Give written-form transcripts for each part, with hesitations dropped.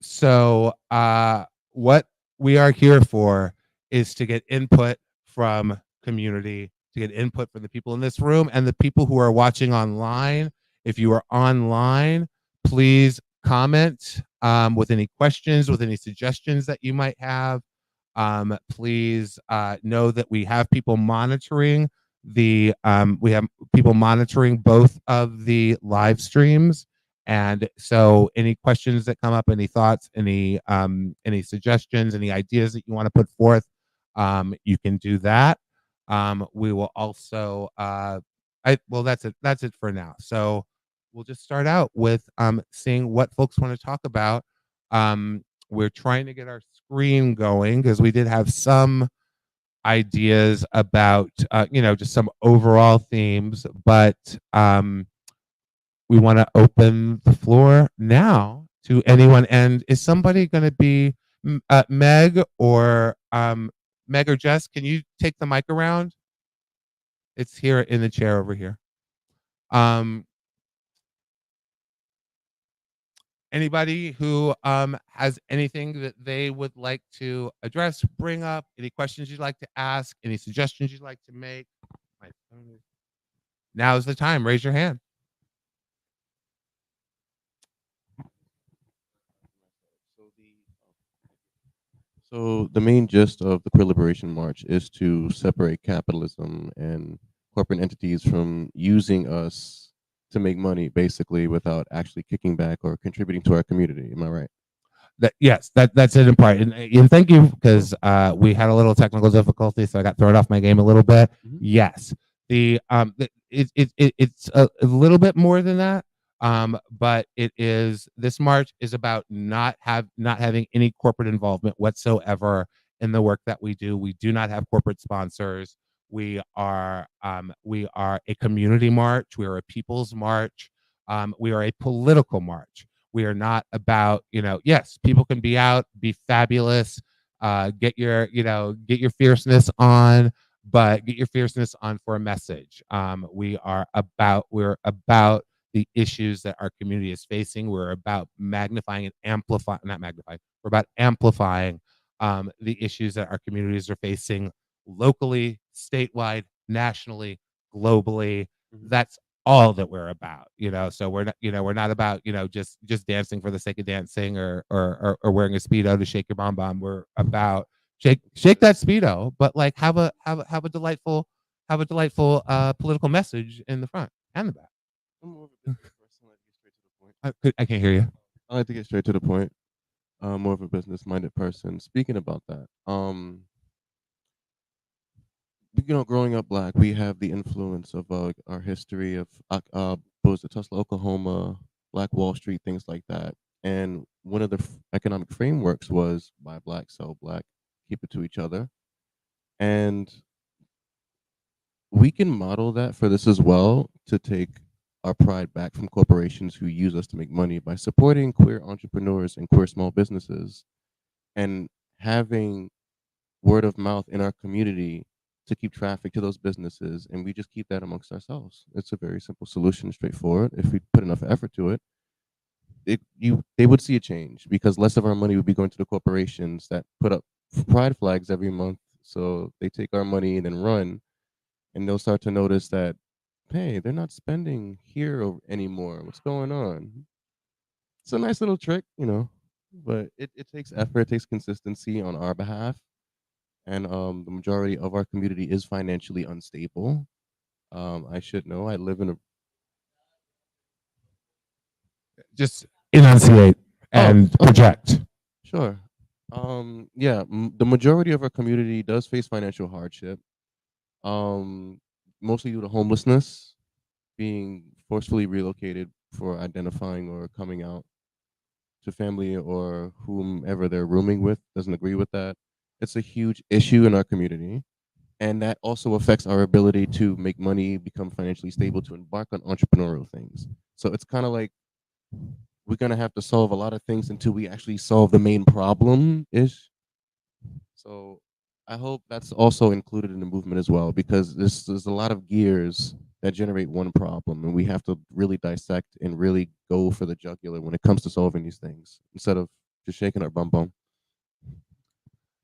So, what we are here for is to get input from community, to get input from the people in this room and the people who are watching online. If you are online, please comment with any questions, with any suggestions that you might have. Please know that we have people monitoring we have people monitoring both of the live streams, and so any questions that come up, any thoughts, any suggestions, any ideas that you want to put forth, you can do that. We will also that's it for now. So we'll just start out with seeing what folks want to talk about. We're trying to get our screen going because we did have some ideas about just some overall themes, but we want to open the floor now to anyone. And is somebody going to be Meg or Jess? Can you take the mic around? It's here in the chair over here. Anybody who has anything that they would like to address, bring up, any questions you'd like to ask, any suggestions you'd like to make? Now is the time. Raise your hand. So the main gist of the Queer Liberation March is to separate capitalism and corporate entities from using us to make money, basically, without actually kicking back or contributing to our community. Am I right? Yes, that's it in part, and thank you, because we had a little technical difficulty, so I got thrown off my game a little bit. Yes, it's a little bit more than that, but this march is about not having any corporate involvement whatsoever in the work that we do. We do not have corporate sponsors. We are a community march. We are a people's march. We are a political march. We are not about, yes, people can be out, be fabulous, get your fierceness on, but get your fierceness on for a message. We're about the issues that our community is facing. We're about magnifying and amplifying, not magnifying, we're about amplifying the issues that our communities are facing locally, statewide, nationally, globally. That's all that we're about, so we're not about just dancing for the sake of dancing, or wearing a speedo to shake your bomb bomb. We're about shake that speedo, but like have a delightful political message in the front and the back. I can't hear you. I like to get straight to the point. More of a business-minded person. Speaking about that, growing up Black, we have the influence of our history of was it Tulsa, Oklahoma, Black Wall Street, things like that. And one of the economic frameworks was buy Black, sell Black, keep it to each other. And we can model that for this as well, to take our pride back from corporations who use us to make money by supporting queer entrepreneurs and queer small businesses, and having word of mouth in our community to keep traffic to those businesses, and we just keep that amongst ourselves. It's a very simple solution, straightforward. If we put enough effort to it, they would see a change, because less of our money would be going to the corporations that put up pride flags every month. So they take our money and then run, and they'll start to notice that, hey, they're not spending here anymore. What's going on? It's a nice little trick, but it takes effort, it takes consistency on our behalf. And the majority of our community is financially unstable. I should know. I live in a Just enunciate and project. Sure. Yeah, the majority of our community does face financial hardship. Mostly due to homelessness, being forcefully relocated for identifying or coming out to family or whomever they're rooming with doesn't agree with that. It's a huge issue in our community. And that also affects our ability to make money, become financially stable, to embark on entrepreneurial things. So it's kind of like we're going to have to solve a lot of things until we actually solve the main problem ish. So I hope that's also included in the movement as well, because there's a lot of gears that generate one problem, and we have to really dissect and really go for the jugular when it comes to solving these things, instead of just shaking our bum bum.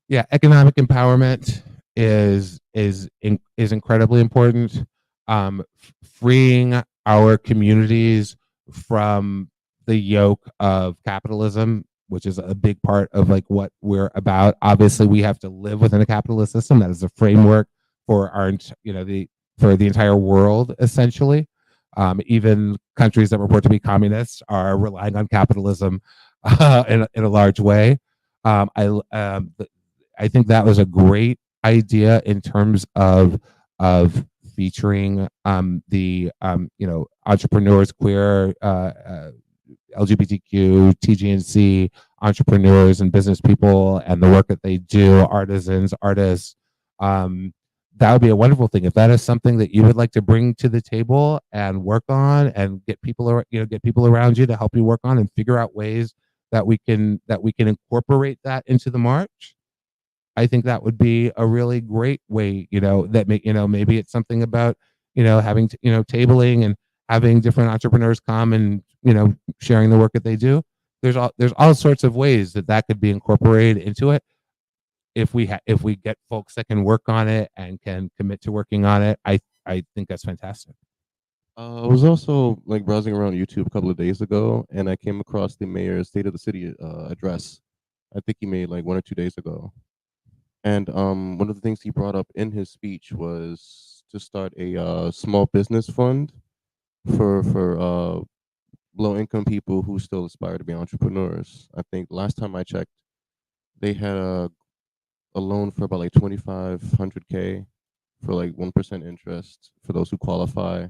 Yeah, economic empowerment is incredibly important. Freeing our communities from the yoke of capitalism, which is a big part of like what we're about. Obviously, we have to live within a capitalist system. That is a framework for our, for the entire world, essentially. Even countries that purport to be communists are relying on capitalism in a large way. Um, I um, I think that was a great idea in terms of featuring the entrepreneurs, queer, LGBTQ, TGNC entrepreneurs and business people, and the work that they do, artisans, artists. Um, that would be a wonderful thing. If that is something that you would like to bring to the table and work on, and get people, get people around you to help you work on and figure out ways that we can incorporate that into the march. I think that would be a really great way, maybe it's something about, having, tabling and having different entrepreneurs come and, sharing the work that they do. There's all sorts of ways that could be incorporated into it. If we get folks that can work on it and can commit to working on it, I think that's fantastic. I was also like browsing around YouTube a couple of days ago, and I came across the mayor's State of the City address. I think he made like 1 or 2 days ago. And one of the things he brought up in his speech was to start a small business fund for low income people who still aspire to be entrepreneurs. I think last time I checked, they had a loan for about like 2,500K for like 1% interest for those who qualify,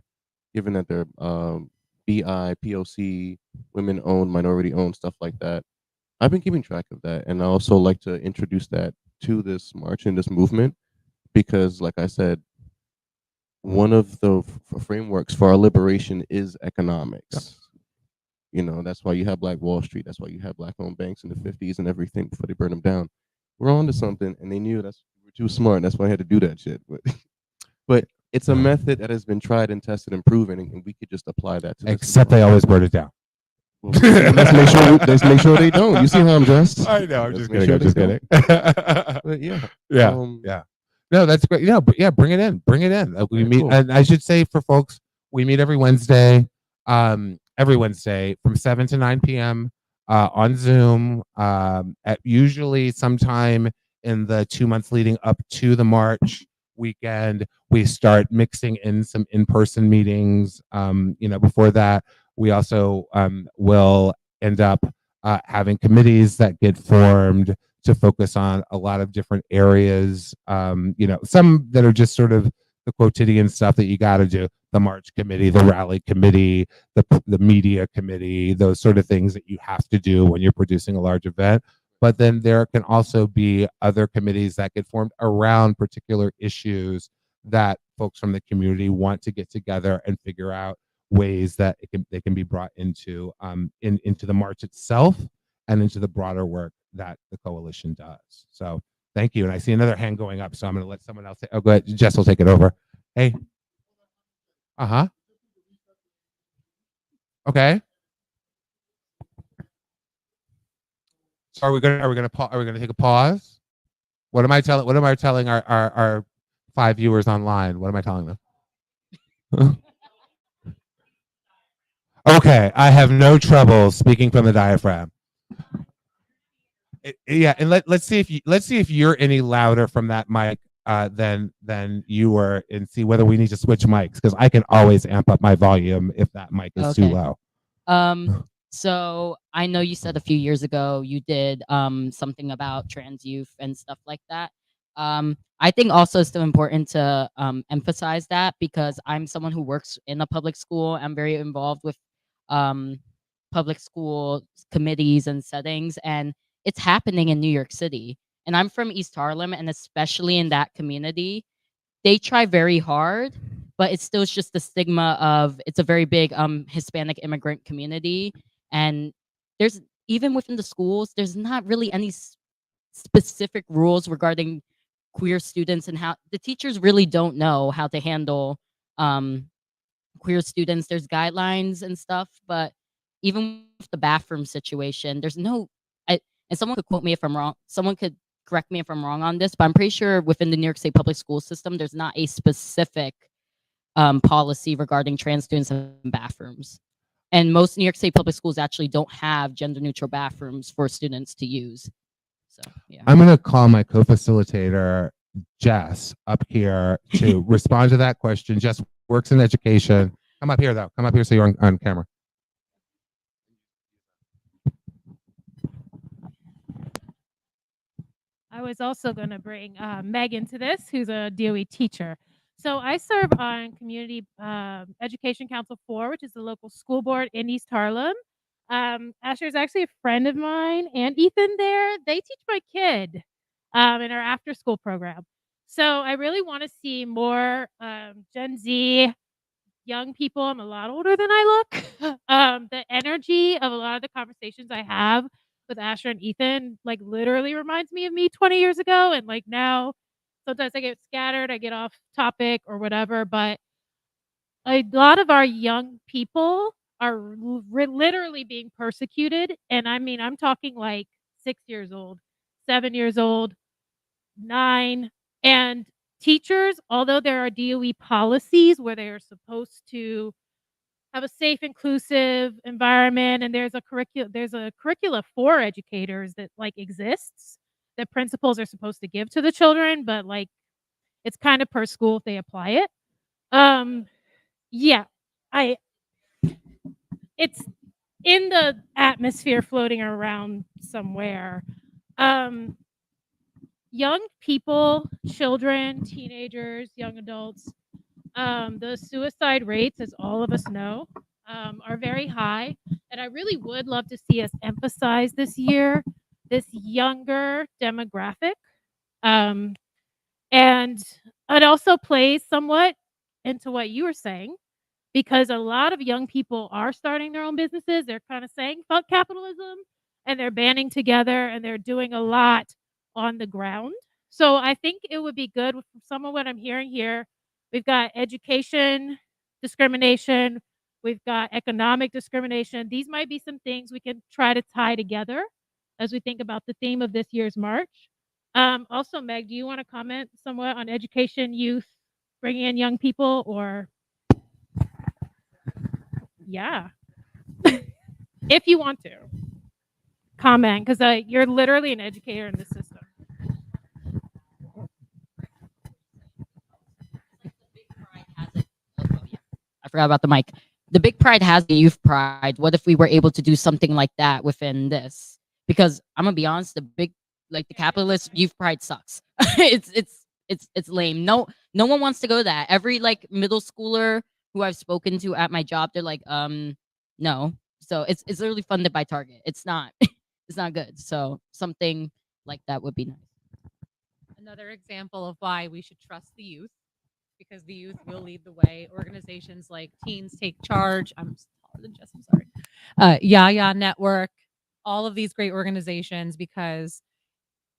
given that they're BI, POC, women owned, minority owned, stuff like that. I've been keeping track of that, and I also like to introduce that to this march and this movement because, like I said, one of the frameworks for our liberation is economics. That's why you have Black Wall Street. That's why you have Black-owned banks in the '50s and everything before they burned them down. We're on to something, and they knew we're too smart. That's why I had to do that shit. But it's a method that has been tried and tested and proven, and we could just apply that to this. Except they always burn it down. Well, let's make sure they don't. You see how I'm dressed? I know. I'm Let's just make kidding. sure I'm they just don't. kidding. But yeah, Yeah. Yeah. No, that's great. Yeah, bring it in. Bring it in. We Okay, meet, cool. and I should say for folks, we meet every Wednesday from 7 to 9 p.m. On Zoom. At usually sometime in the 2 months leading up to the March weekend, we start mixing in some in-person meetings. Before that, we also will end up having committees that get formed to focus on a lot of different areas. Some that are just sort of the quotidian stuff that you got to do: the March committee, the rally committee, the media committee, those sort of things that you have to do when you're producing a large event. But then there can also be other committees that get formed around particular issues that folks from the community want to get together and figure out ways that they can be brought into the march itself and into the broader work that the coalition does. So thank you. And I see another hand going up, so I'm going to let someone else. Oh, go ahead. Jess will take it over. Hey. Uh-huh. Okay. So are we gonna take a pause? What am I telling our 5 viewers online? What am I telling them? Okay, I have no trouble speaking from the diaphragm. Yeah, and let's see if you're any louder from that mic than you were, and see whether we need to switch mics, because I can always amp up my volume if that mic is too Okay. low. So I know you said a few years ago you did something about trans youth and stuff like that. I think also it's still important to emphasize that because I'm someone who works in a public school. I'm very involved with um, public school committees and settings, and it's happening in New York City. And I'm from East Harlem, and especially in that community, they try very hard, but it's still just the stigma of it's a very big Hispanic immigrant community, and there's even within the schools, there's not really any specific rules regarding queer students and how the teachers really don't know how to handle um, queer students. There's guidelines and stuff, but even with the bathroom situation, there's no. and someone could quote me if I'm wrong. Someone could correct me if I'm wrong on this, but I'm pretty sure within the New York State public school system, there's not a specific policy regarding trans students in bathrooms. And most New York State public schools actually don't have gender neutral bathrooms for students to use. So yeah. I'm going to call my co-facilitator, Jess, up here to respond to that question. Jess works in education. Come up here, though. Come up here so you're on camera. I was also going to bring Meg into this, who's a DOE teacher. So I serve on Community Education Council 4, which is the local school board in East Harlem. Asher is actually a friend of mine, and Ethan there. They teach my kid in our after school program. So I really want to see more Gen Z young people. I'm a lot older than I look. The energy of a lot of the conversations I have with Asher and Ethan, like, literally reminds me of me 20 years ago. And like now, sometimes I get scattered, I get off topic or whatever. But a lot of our young people are literally being persecuted. And I mean, I'm talking like 6 years old, 7 years old, 9. And teachers, although there are DOE policies where they are supposed to have a safe, inclusive environment, and there's a curricula for educators that like exists that principals are supposed to give to the children, but like it's kind of per school if they apply it. Yeah, it's in the atmosphere floating around somewhere. Young people, children, teenagers, young adults, the suicide rates, as all of us know, are very high. And I really would love to see us emphasize this year this younger demographic. And it also plays somewhat into what you were saying, because a lot of young people are starting their own businesses. They're kind of saying fuck capitalism, and they're banding together and they're doing a lot on the ground. So I think it would be good with some of what I'm hearing here. We've got education discrimination, we've got economic discrimination. These might be some things we can try to tie together as we think about the theme of this year's March. Also, Meg, do you want to comment somewhat on education, youth, bringing in young people, or yeah, if you want to comment, because you're literally an educator in this system. I forgot about the mic. The big pride has the youth pride. What if we were able to do something like that within this? Because I'm gonna be honest, the capitalist youth pride sucks. It's lame. No one wants to go to that. Every like middle schooler who I've spoken to at my job, they're like, no. So it's literally funded by Target. It's not it's not good. So something like that would be nice. Another example of why we should trust the youth, because the youth will lead the way. Organizations like Teens Take Charge, I'm taller than Jess, I'm sorry. Yaya Network, all of these great organizations, because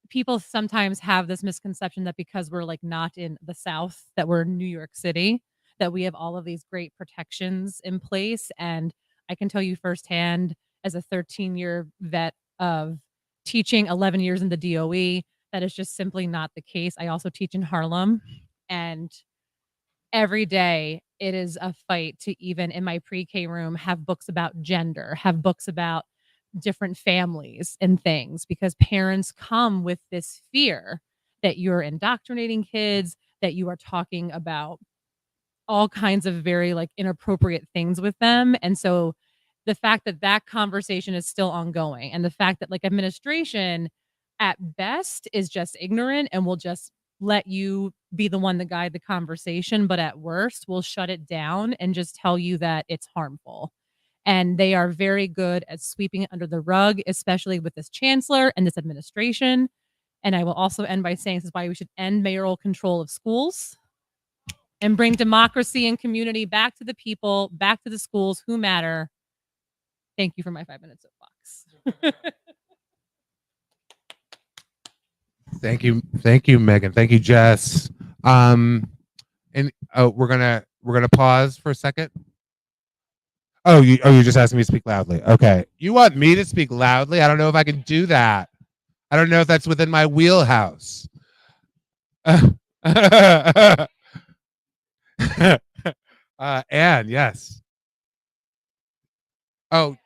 people sometimes have this misconception that because we're like not in the South, that we're in New York City, that we have all of these great protections in place. And I can tell you firsthand, as a 13-year vet of teaching 11 years in the DOE, that is just simply not the case. I also teach in Harlem, and every day it is a fight to, even in my pre-K room, have books about gender, have books about different families and things, because parents come with this fear that you're indoctrinating kids, that you are talking about all kinds of very like inappropriate things with them. And so the fact that that conversation is still ongoing, and the fact that like administration at best is just ignorant and will just let you be the one to guide the conversation, but at worst will shut it down and just tell you that it's harmful. And they are very good at sweeping it under the rug, especially with this chancellor and this administration. And I will also end by saying this is why we should end mayoral control of schools and bring democracy and community back to the people, back to the schools who matter. Thank you for my 5 minutes soapbox. Thank you, Megan. Thank you, Jess. And we're gonna pause for a second. Oh, you're just asking me to speak loudly. Okay, you want me to speak loudly? I don't know if I can do that. I don't know if that's within my wheelhouse. Anne, yes. Oh.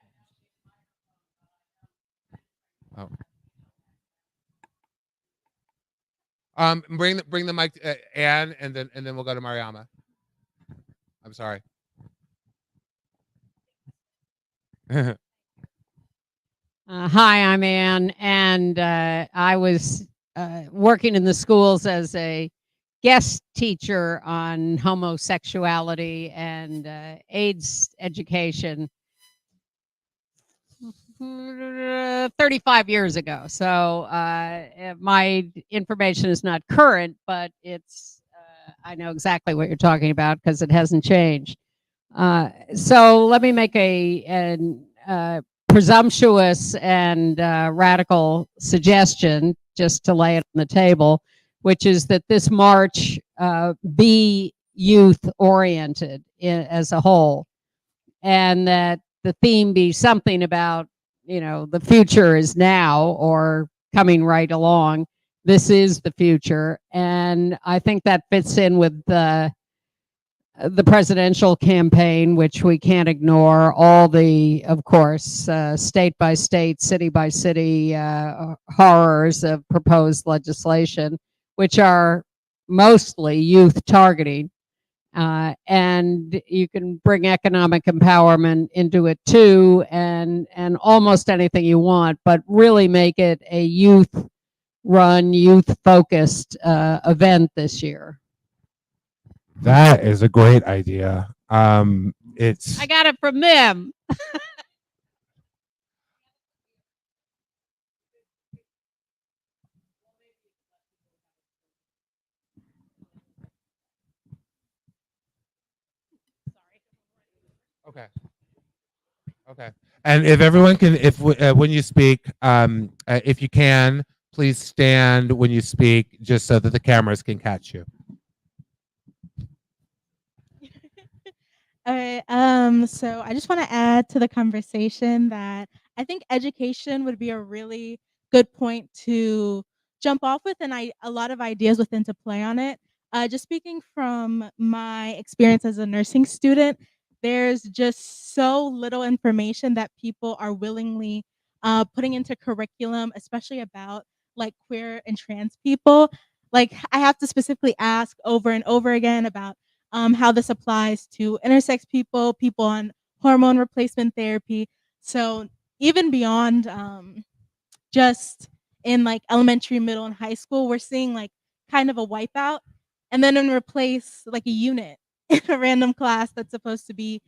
Oh. Bring the mic to Anne, and then we'll go to Mariama. I'm sorry. Hi, I'm Ann, and I was working in the schools as a guest teacher on homosexuality and AIDS education 35 years ago. So my information is not current, but it's I know exactly what you're talking about because it hasn't changed. So let me make a presumptuous and radical suggestion just to lay it on the table, which is that this march be youth oriented as a whole, and that the theme be something about, the future is now or coming right along. This is the future. And I think that fits in with the presidential campaign, which we can't ignore, all the, of course, state by state, city by city horrors of proposed legislation, which are mostly youth targeting. And you can bring economic empowerment into it too, and almost anything you want, but really make it a youth-run, youth-focused event this year. That is a great idea. It's I got it from them. okay. Okay. And if everyone can, if when you speak, if you can, please stand when you speak, just so that the cameras can catch you. All right. So I just want to add to the conversation that I think education would be a really good point to jump off with, and a lot of ideas within to play on it. Just speaking from my experience as a nursing student, there's just so little information that people are willingly putting into curriculum, especially about like queer and trans people. Like I have to specifically ask over and over again about how this applies to intersex people, people on hormone replacement therapy. So even beyond just in like elementary, middle, and high school, we're seeing like kind of a wipeout, and then replace like a unit in a random class that's supposed to be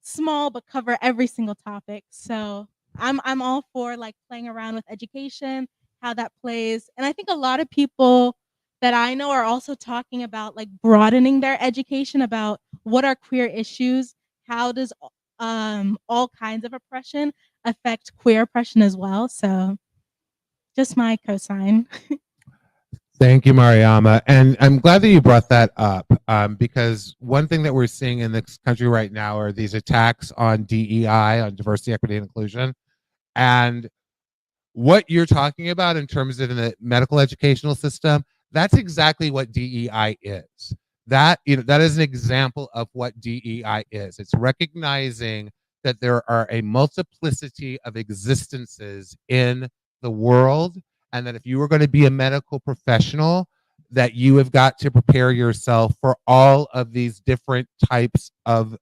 small but cover every single topic. So I'm all for like playing around with education, how that plays. And I think a lot of people that I know are also talking about like broadening their education about what are queer issues, how does all kinds of oppression affect queer oppression as well. So just my cosign. Thank you, Mariama. And I'm glad that you brought that up, because one thing that we're seeing in this country right now are these attacks on DEI, on diversity, equity, and inclusion. And what you're talking about in terms of the medical educational system, that's exactly what DEI is. That is an example of what DEI is. It's recognizing that there are a multiplicity of existences in the world, and that if you are going to be a medical professional, that you have got to prepare yourself for all of these different types of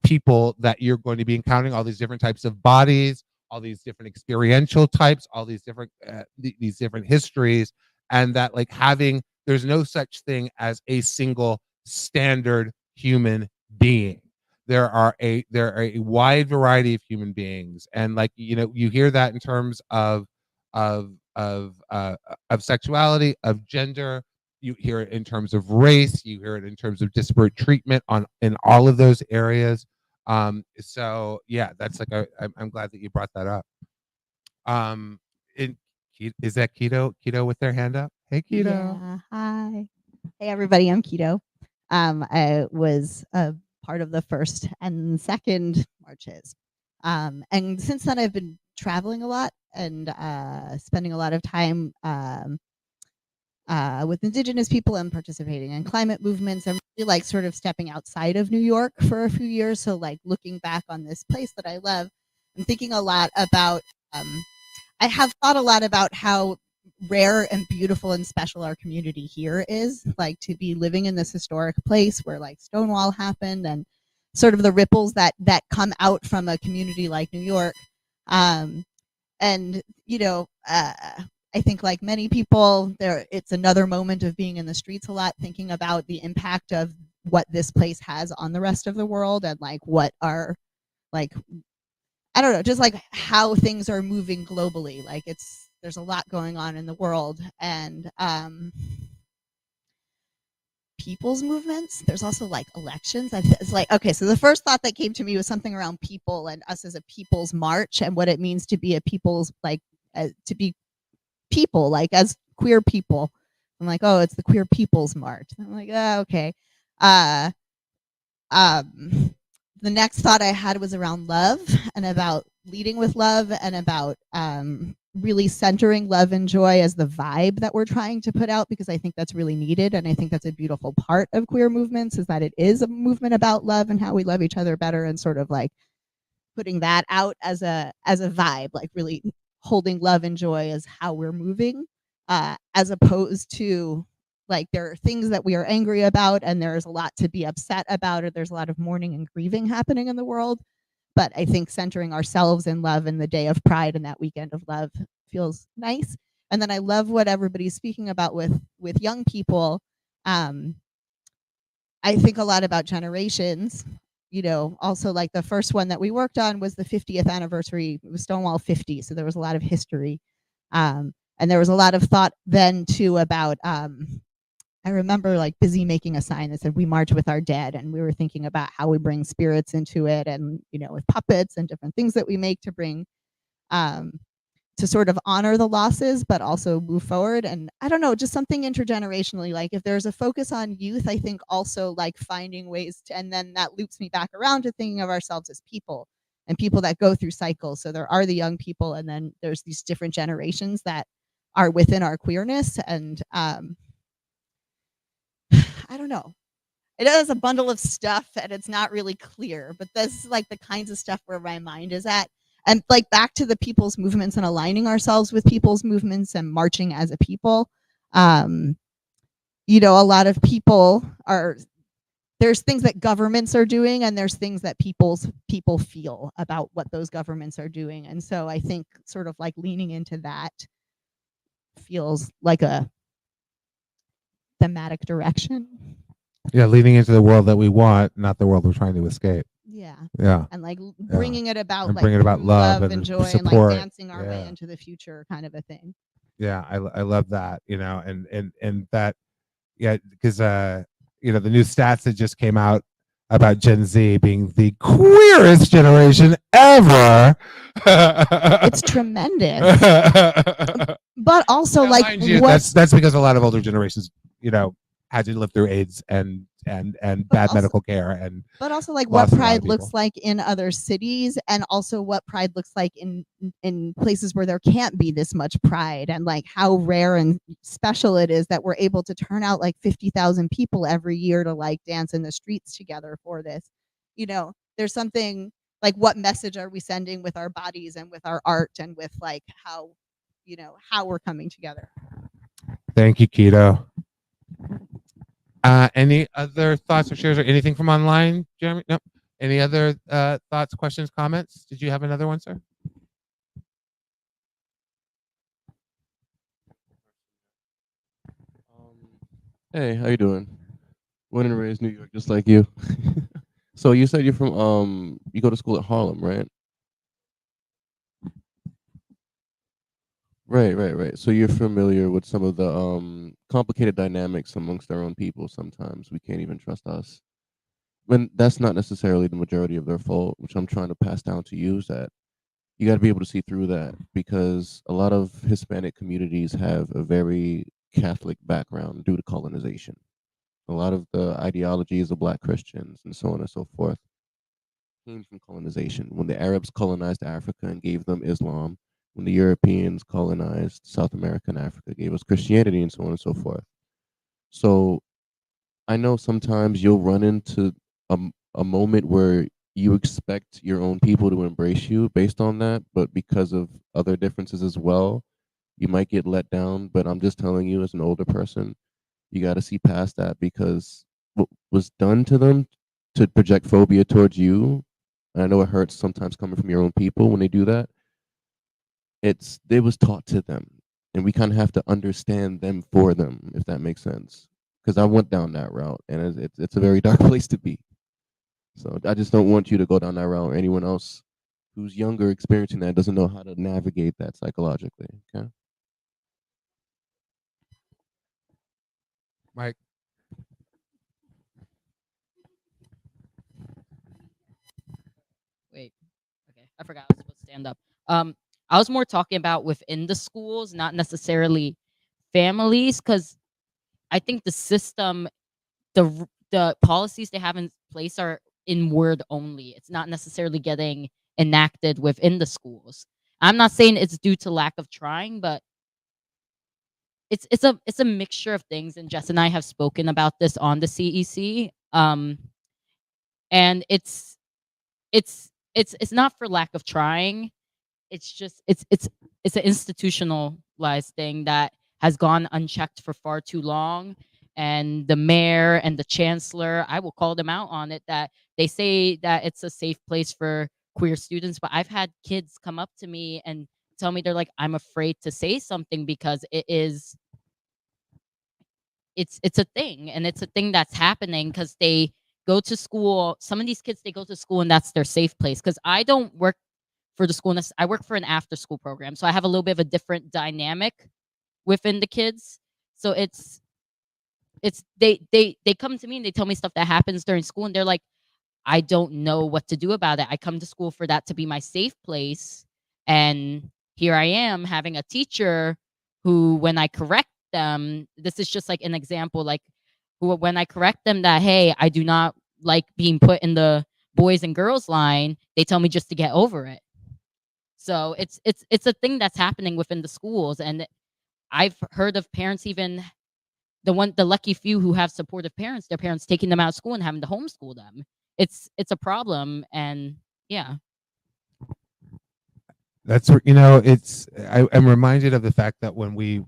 people that you're going to be encountering, all these different types of bodies, all these different experiential types, all these different these different histories, and that like there's no such thing as a single standard human being. There are a wide variety of human beings, and like you hear that in terms of sexuality, of gender. You hear it in terms of race. You hear it in terms of disparate treatment in all of those areas. So yeah, that's like I'm glad that you brought that up. Is that Keto with their hand up? Hey, Keto. Yeah, hi. Hey, everybody, I'm Keto. I was a part of the first and second marches. And since then, I've been traveling a lot and spending a lot of time with indigenous people and participating in climate movements and really like sort of stepping outside of New York for a few years. So like looking back on this place that I love, I'm thinking a lot about I have thought a lot about how rare and beautiful and special our community here is, like to be living in this historic place where like Stonewall happened and sort of the ripples that come out from a community like New York. And you know, I think like many people, it's another moment of being in the streets a lot, thinking about the impact of what this place has on the rest of the world and like what are like I don't know, just like how things are moving globally. Like there's a lot going on in the world and people's movements. There's also like elections. It's like, okay, so the first thought that came to me was something around people and us as a people's march and what it means to be a people's like to be people, like as queer people. I'm like, oh, it's the queer people's march. I'm like, oh, okay. The next thought I had was around love and about leading with love and about really centering love and joy as the vibe that we're trying to put out, because I think that's really needed. And I think that's a beautiful part of queer movements is that it is a movement about love and how we love each other better and sort of like putting that out as a vibe, like really holding love and joy as how we're moving, as opposed to like there are things that we are angry about and there's a lot to be upset about, or there's a lot of mourning and grieving happening in the world. But I think centering ourselves in love and the day of pride and that weekend of love feels nice. And then I love what everybody's speaking about with young people. I think a lot about generations. You know, also like the first one that we worked on was the 50th anniversary. It was Stonewall 50, so there was a lot of history. And there was a lot of thought then too about I remember like busy making a sign that said we march with our dead, and we were thinking about how we bring spirits into it, and you know, with puppets and different things that we make to bring to sort of honor the losses but also move forward. And I don't know, just something intergenerationally, like if there's a focus on youth, I think also like finding ways to, and then that loops me back around to thinking of ourselves as people and people that go through cycles. So there are the young people and then there's these different generations that are within our queerness. And I don't know. It is a bundle of stuff and it's not really clear, but this is like the kinds of stuff where my mind is at. And like back to the people's movements and aligning ourselves with people's movements and marching as a people. You know, a lot of people there's things that governments are doing and there's things that people feel about what those governments are doing. And so I think sort of like leaning into that feels like a thematic direction. Yeah, leading into the world that we want, not the world we're trying to escape. Yeah. Yeah. And like bringing it about And like bringing about through love and and joy support. and like dancing our way Yeah. into the future kind of a thing. Yeah, I love that, you know, and that, yeah, because you know, the new stats that just came out about Gen Z being the queerest generation ever. It's tremendous. But also Now, like mind you, what that's because a lot of older generations, you know, had to live through AIDS and bad also- medical care and but also like what lost a lot of pride looks people. like in other cities and also what pride looks like in places where there can't be this much pride, and like how rare and special it is that we're able to turn out like 50,000 people every year to like dance in the streets together for this. You know, there's something like what message are we sending with our bodies and with our art and with like how, you know, how we're coming together. Thank you, Keto. Any other thoughts or shares or anything from online, Jeremy? Nope. Any other thoughts, questions, comments? Did you have another one, sir? Hey, how you doing? Born and raised New York, just like you. So you said you're from you go to school at Harlem, right? Right. So you're familiar with some of the complicated dynamics amongst our own people. Sometimes we can't even trust us. When that's not necessarily the majority of their fault, which I'm trying to pass down to you, is that you got to be able to see through that, because a lot of Hispanic communities have a very Catholic background due to colonization. A lot of the ideologies of Black Christians and so on and so forth. came from colonization. When the Arabs colonized Africa and gave them Islam, when the Europeans colonized South America and Africa, gave us Christianity, and so on and so forth. So I know sometimes you'll run into a moment where you expect your own people to embrace you based on that, but because of other differences as well, you might get let down. But I'm just telling you, as an older person, you got to see past that, because what was done to them to project phobia towards you, and I know it hurts sometimes coming from your own people when they do that. It was taught to them, and we kind of have to understand them for them, if that makes sense. Because I went down that route, and it's a very dark place to be. So I just don't want you to go down that route, or anyone else who's younger experiencing that doesn't know how to navigate that psychologically. Okay. Mike. Wait. Okay, I forgot I was supposed to stand up. I was more talking about within the schools, not necessarily families, because I think the system, the policies they have in place are in word only. It's not necessarily getting enacted within the schools. I'm not saying it's due to lack of trying, but it's a mixture of things. And Jess and I have spoken about this on the CEC. And it's not for lack of trying. It's just it's an institutionalized thing that has gone unchecked for far too long. And the mayor and the chancellor, I will call them out on it, that they say that it's a safe place for queer students, but I've had kids come up to me and tell me, they're like, I'm afraid to say something because it's a thing, and it's a thing that's happening because they go to school. Some of these kids, they go to school and that's their safe place. Because I don't work for the school, I work for an after school program, so I have a little bit of a different dynamic within the kids. So it's they come to me and they tell me stuff that happens during school, and they're like, I don't know what to do about it. I come to school for that to be my safe place. And here I am having a teacher who, when I correct them, this is just like an example, like, who, when I correct them that, hey, I do not like being put in the boys and girls line, they tell me just to get over it. So it's a thing that's happening within the schools. And I've heard of parents, even the lucky few who have supportive parents, their parents taking them out of school and having to homeschool them. It's a problem. And yeah. That's it's I'm reminded of the fact that when we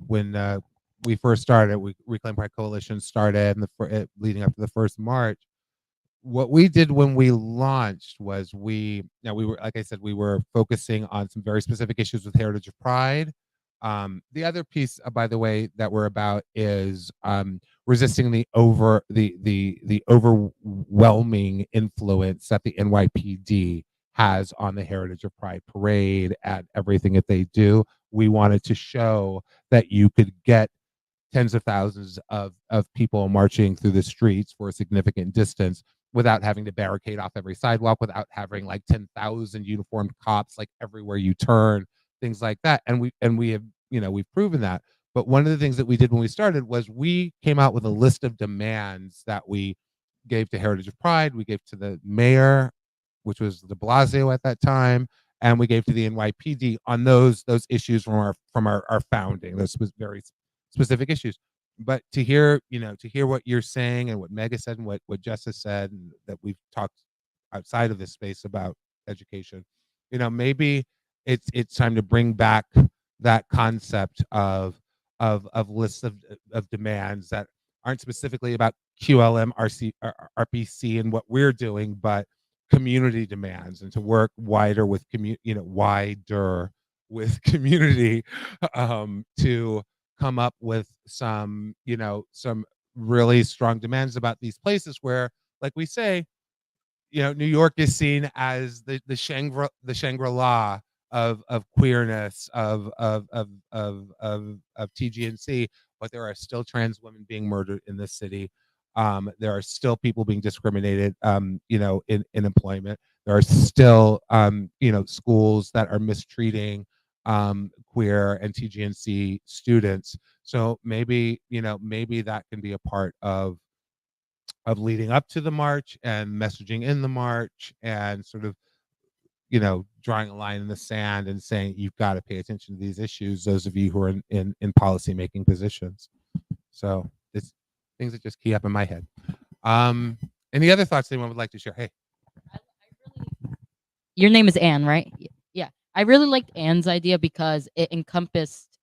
first started, we Reclaim Pride Coalition started, and leading up to the first March, what we did when we launched was we were, like I said, we were focusing on some very specific issues with Heritage of Pride. The other piece, by the way, that we're about is resisting the overwhelming influence that the NYPD has on the Heritage of Pride parade, at everything that they do. We wanted to show that you could get tens of thousands of people marching through the streets for a significant distance without having to barricade off every sidewalk, without having like 10,000 uniformed cops like everywhere you turn, things like that. And we have, we've proven that. But one of the things that we did when we started was we came out with a list of demands that we gave to Heritage of Pride, we gave to the mayor, which was de Blasio at that time, and we gave to the NYPD on those issues from our founding. Those was very specific issues. But to hear what you're saying, and what Mega said, and what Jessica said, and that we've talked outside of this space about education, maybe it's time to bring back that concept of lists of demands that aren't specifically about QLM, RPC, and what we're doing, but community demands, and to work wider with wider with community, to come up with some really strong demands about these places where, like we say, New York is seen as the Shangri-La of queerness, of TGNC, but there are still trans women being murdered in this city. There are still people being discriminated, in employment. There are still, schools that are mistreating queer and TGNC students. So maybe that can be a part of leading up to the march and messaging in the march and sort of, drawing a line in the sand and saying you've got to pay attention to these issues, those of you who are in policy making positions. So it's things that just key up in my head. Any other thoughts anyone would like to share? Hey. Your name is Anne, right? Yeah. I really liked Anne's idea because it encompassed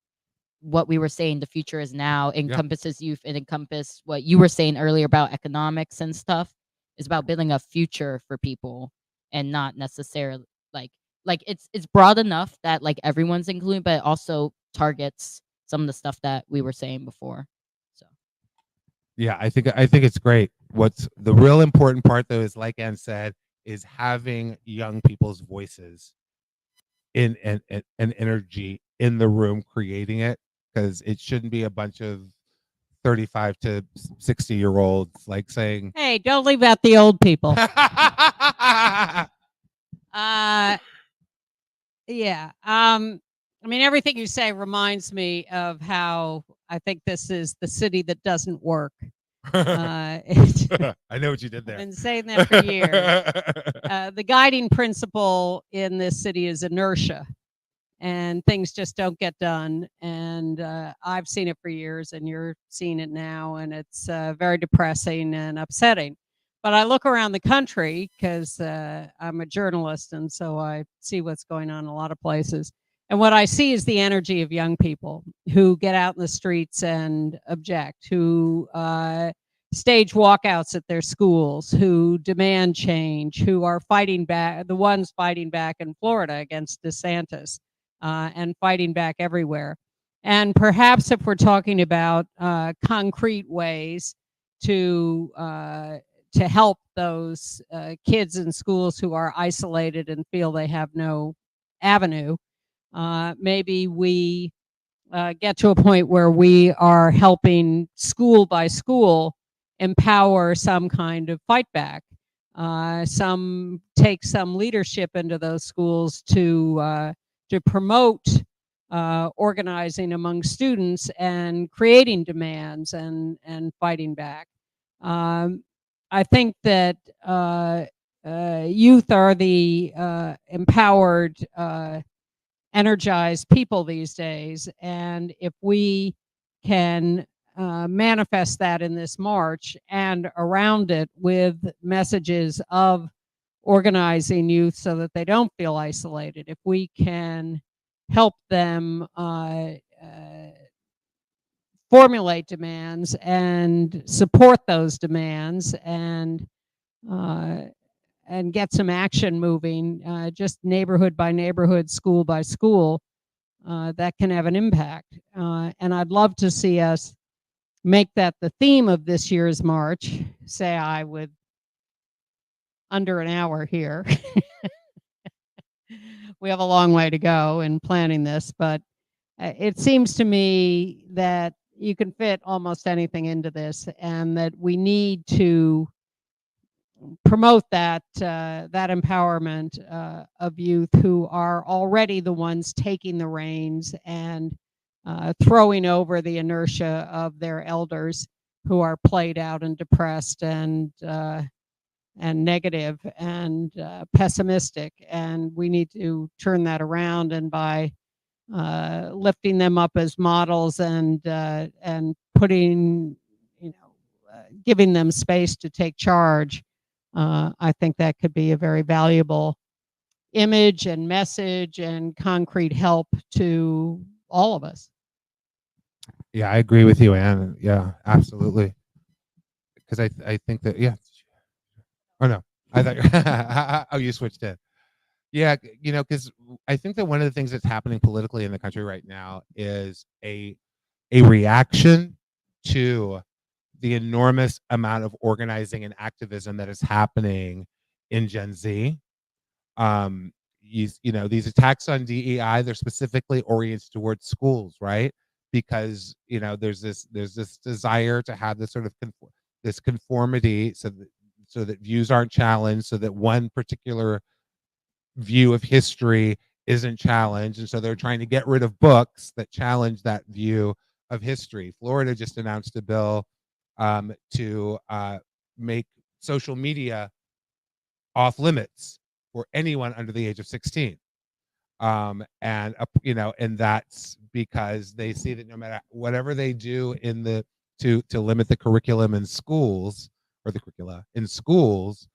what we were saying, the future is now, encompasses youth, it encompassed what you were saying earlier about economics and stuff. It's about building a future for people and not necessarily like it's broad enough that like everyone's included, but it also targets some of the stuff that we were saying before. So Yeah, I think it's great. What's the real important part though is, like Ann said, is having young people's voices in and energy in the room creating it, because it shouldn't be a bunch of 35 to 60-year-olds like saying, Hey, don't leave out the old people. Yeah. I mean, everything you say reminds me of how I think this is the city that doesn't work. I know what you did there. I've been saying that for years. The guiding principle in this city is inertia, and things just don't get done. And I've seen it for years, and you're seeing it now, and it's very depressing and upsetting. But I look around the country because I'm a journalist, and so I see what's going on in a lot of places. And what I see is the energy of young people who get out in the streets and object, who stage walkouts at their schools, who demand change, who are fighting back, the ones fighting back in Florida against DeSantis, and fighting back everywhere. And perhaps if we're talking about concrete ways to help those kids in schools who are isolated and feel they have no avenue, maybe we get to a point where we are helping school by school empower some kind of fight back. Some take some leadership into those schools to promote organizing among students and creating demands and fighting back. I think that youth are the empowered, energized people these days, and if we can manifest that in this march and around it with messages of organizing youth so that they don't feel isolated, if we can help them formulate demands and support those demands and get some action moving, just neighborhood by neighborhood, school by school, that can have an impact. And I'd love to see us make that the theme of this year's march, say I with under an hour here. We have a long way to go in planning this, but it seems to me that you can fit almost anything into this, and that we need to promote that empowerment of youth who are already the ones taking the reins and throwing over the inertia of their elders who are played out and depressed and negative and pessimistic. And we need to turn that around, and by lifting them up as models and putting, giving them space to take charge, I think that could be a very valuable image and message and concrete help to all of us. Yeah, I agree with you, Anne. Yeah, absolutely. Because I think that, yeah. Oh no, I thought oh, you switched in. Yeah, because I think that one of the things that's happening politically in the country right now is a reaction to the enormous amount of organizing and activism that is happening in Gen Z. These attacks on DEI, they're specifically oriented towards schools, right? Because there's this desire to have this sort of this conformity, so that views aren't challenged, so that one particular view of history isn't challenged, and so they're trying to get rid of books that challenge that view of history. Florida just announced a bill to make social media off limits for anyone under the age of 16. And that's because they see that no matter whatever they do in the to limit the curriculum in schools, or the curricula in schools,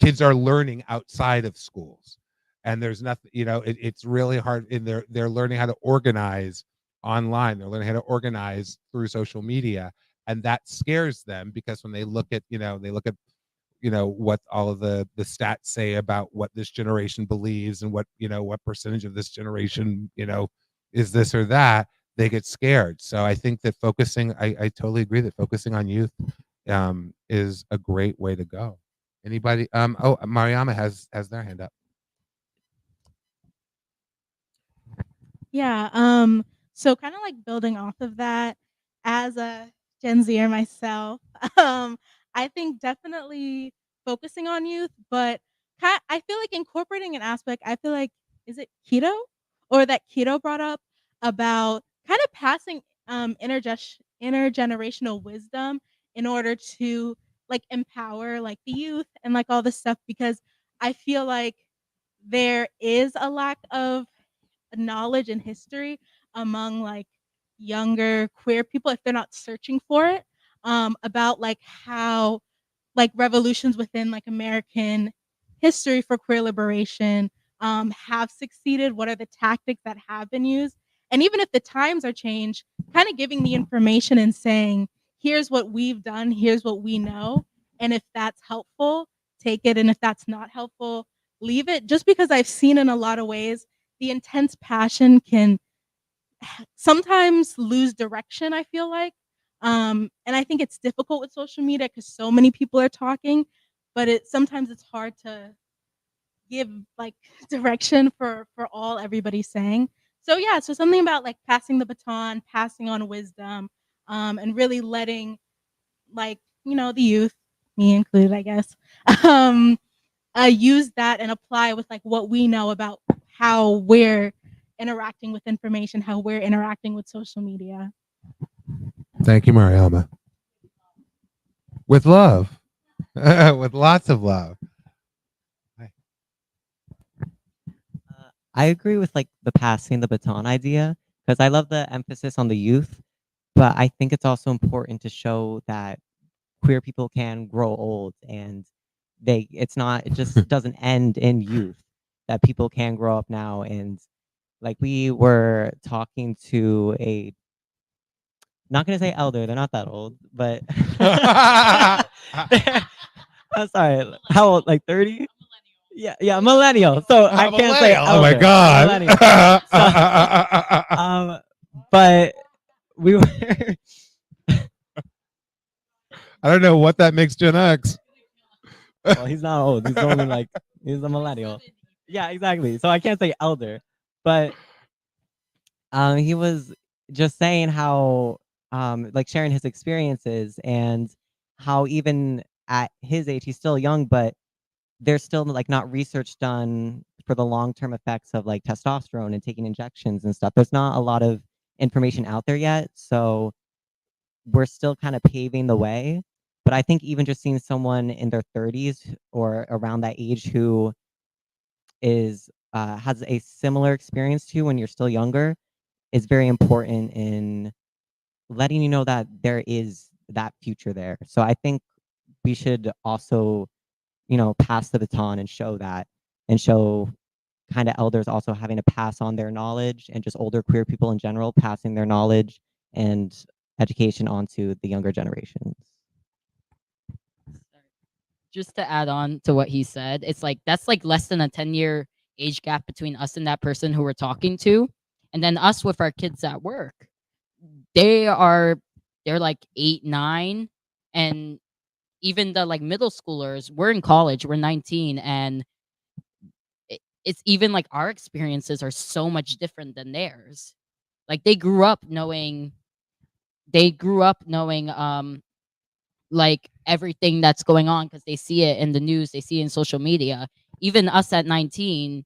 kids are learning outside of schools, and there's nothing, it's really hard. And they're learning how to organize online. They're learning how to organize through social media, and that scares them, because when they look at what all of the stats say about what this generation believes, and what percentage of this generation is this or that, they get scared. So I think that I totally agree that focusing on youth is a great way to go. Anybody? Mariama has their hand up. Yeah. So kind of like building off of that, as a Gen Zer myself, I think definitely focusing on youth, but I feel like incorporating an aspect. I feel like, is it keto, or that keto brought up about kind of passing intergenerational wisdom in order to like empower like the youth and like all this stuff, because I feel like there is a lack of knowledge and history among like younger queer people, if they're not searching for it, about like how like revolutions within like American history for queer liberation have succeeded, what are the tactics that have been used, and even if the times are changed, kind of giving the information and saying, here's what we've done, here's what we know, and if that's helpful, take it, and if that's not helpful, leave it. Just because I've seen in a lot of ways the intense passion can sometimes lose direction, I feel like. And I think it's difficult with social media because so many people are talking, but sometimes it's hard to give like direction for all everybody's saying. So yeah, so something about like passing the baton, passing on wisdom, and really letting like, the youth, me included, I guess, um, use that and apply with like what we know about how we're interacting with information, how we're interacting with social media. Thank you, Mariama. With love, with lots of love. I agree with like the passing the baton idea, because I love the emphasis on the youth, but I think it's also important to show that queer people can grow old, and it just doesn't end in youth, that people can grow up now. And like, we were talking to a, not gonna say elder, they're not that old, but I'm sorry, how old? Like 30? Yeah, millennial. So I can't say elder. Oh my god. Millennial. But we were I don't know what that makes Gen X. well, he's not old. He's only like, he's a millennial. Yeah, exactly. So I can't say elder, but he was just saying how like sharing his experiences, and how even at his age, he's still young, but there's still like not research done for the long-term effects of like testosterone and taking injections and stuff. There's not a lot of information out there yet, so we're still kind of paving the way. But I think even just seeing someone in their 30s or around that age who is has a similar experience to you when you're still younger is very important in letting you know that there is that future there. So I think we should also, pass the baton and show that, and show kind of elders also having to pass on their knowledge, and just older queer people in general passing their knowledge and education onto the younger generations. Just to add on to what he said, it's like that's like less than a 10-year age gap between us and that person who we're talking to. And then us with our kids at work. They're like 8, 9, and even the like middle schoolers, we're in college, we're 19, and it's even like our experiences are so much different than theirs. Like they grew up knowing like everything that's going on because they see it in the news, they see it in social media. Even us at 19,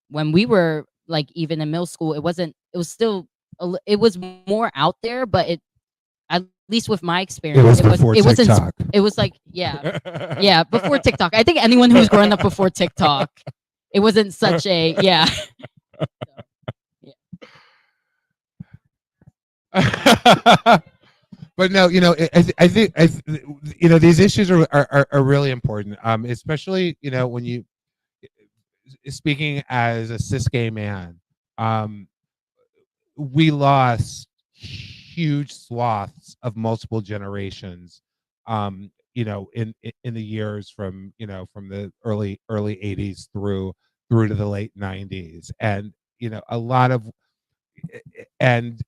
when we were like even in middle school, it was still it was more out there, but at least with my It experience, was before it was TikTok. it was like yeah, before TikTok. I think anyone who was growing up before TikTok, it wasn't such a yeah. But no, I think these issues are really important, especially when you speaking as a cis gay man, um, we lost huge swaths of multiple generations, in the years from from the early 80s through to the late 90s, and a lot of and